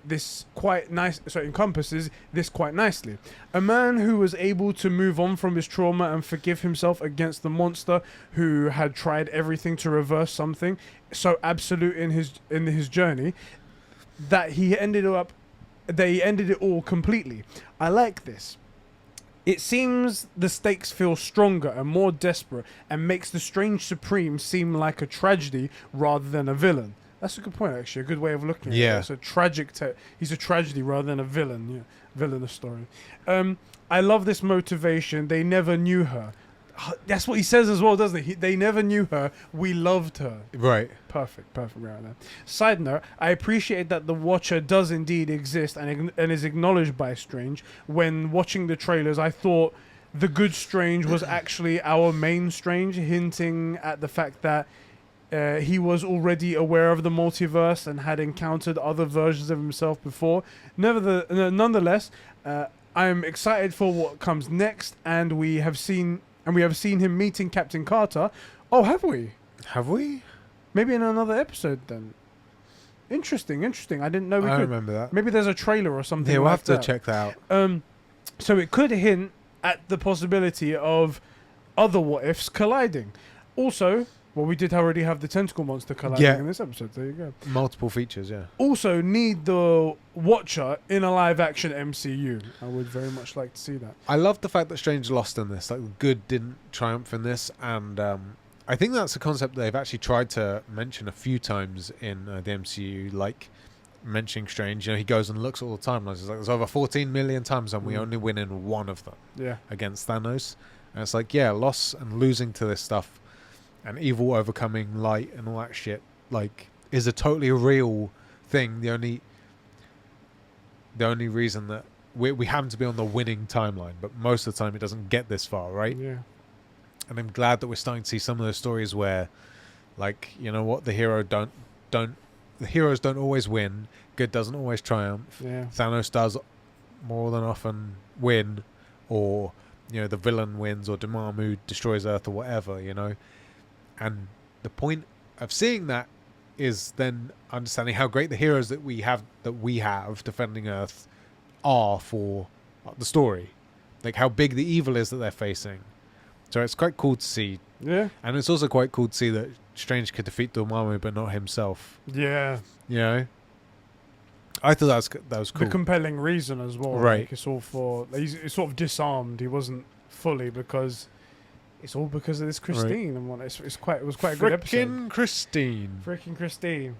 this quite nicely. A man who was able to move on from his trauma and forgive himself against the monster who had tried everything to reverse something so absolute in his journey that he ended it all completely. I like this. It seems the stakes feel stronger and more desperate, and makes the Strange Supreme seem like a tragedy rather than a villain. That's a good point, actually. A good way of looking at it. Yeah. It's a tragic. He's a tragedy rather than a villain. Yeah, villainous story. I love this motivation. They never knew her. That's what he says as well, doesn't he? They never knew her. We loved her. Right. Perfect right there. Side note, I appreciate that the Watcher does indeed exist and is acknowledged by Strange. When watching the trailers, I thought the good Strange was actually our main Strange, hinting at the fact that he was already aware of the multiverse and had encountered other versions of himself before. Nonetheless, I'm excited for what comes next, and we have seen him meeting Captain Carter. Oh, have we? Have we? Maybe in another episode then. Interesting. I didn't know we I could. remember that. Maybe there's a trailer or something. Yeah, we'll like have to that. check that out. So it could hint at the possibility of other what ifs colliding. Also, well, we did already have the tentacle monster colliding in this episode. There you go. Multiple features, yeah. Also, need the Watcher in a live action MCU. I would very much like to see that. I love the fact that Strange lost in this. Like, the good didn't triumph in this, and I think that's a concept they've actually tried to mention a few times in the MCU, like mentioning Strange. You know, he goes and looks all the time. Like, there's over 14 million times, and we only win in one of them against Thanos. And it's like, yeah, loss and losing to this stuff, and evil overcoming light and all that shit, like, is a totally real thing. The only reason that we happen to be on the winning timeline, but most of the time it doesn't get this far, right? Yeah. And I'm glad that we're starting to see some of those stories where, like, you know what, the heroes don't always win. Good doesn't always triumph. Yeah. Thanos does more than often win, or, you know, the villain wins, or Dormammu destroys Earth, or whatever, you know. And the point of seeing that is then understanding how great the heroes that we have defending Earth are for the story, like how big the evil is that they're facing. So it's quite cool to see. Yeah. And it's also quite cool to see that Strange could defeat Dormammu but not himself. Yeah. You know? I thought that was cool. The compelling reason as well. Right. Like, it's all for... He's sort of disarmed. He wasn't fully because... It's all because of this Christine. And it was quite a good episode. Frickin' Christine. Frickin' Christine.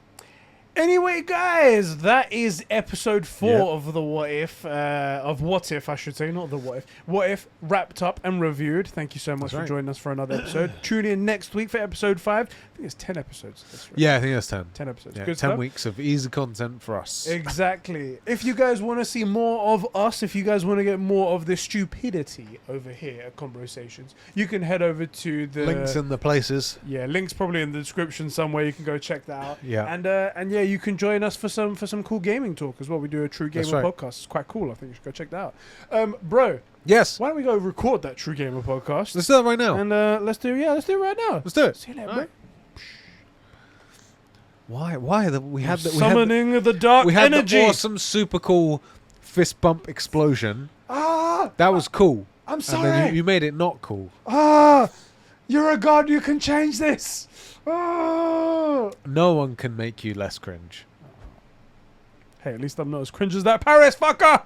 Anyway, guys, that is episode 4 of the What If, of What If, I should say, not the What If. What If wrapped up and reviewed. Thank you so much for joining us for another episode. Tune in next week for episode 5. I think it's 10 episodes. That's right. Yeah, I think that's 10. 10 episodes. Yeah, Good 10 stuff. weeks of easy content for us. Exactly. If you guys want to see more of us, if you guys want to get more of the stupidity over here at Conversations, you can head over to the... Links in the places. Yeah, links probably in the description somewhere. You can go check that out. Yeah. And yeah, you can join us for some cool gaming talk as well. We do a True Gamer podcast. It's quite cool. I think you should go check that out. Bro. Yes. Why don't we go record that True Gamer podcast? Let's do that right now. And let's do it right now. Let's do it. See you later, bro. Why? We had summoning the dark energy. The awesome, super cool fist bump explosion. That was cool. I'm sorry. And then you made it not cool. You're a god. You can change this. No one can make you less cringe. Hey, at least I'm not as cringe as that Paris fucker.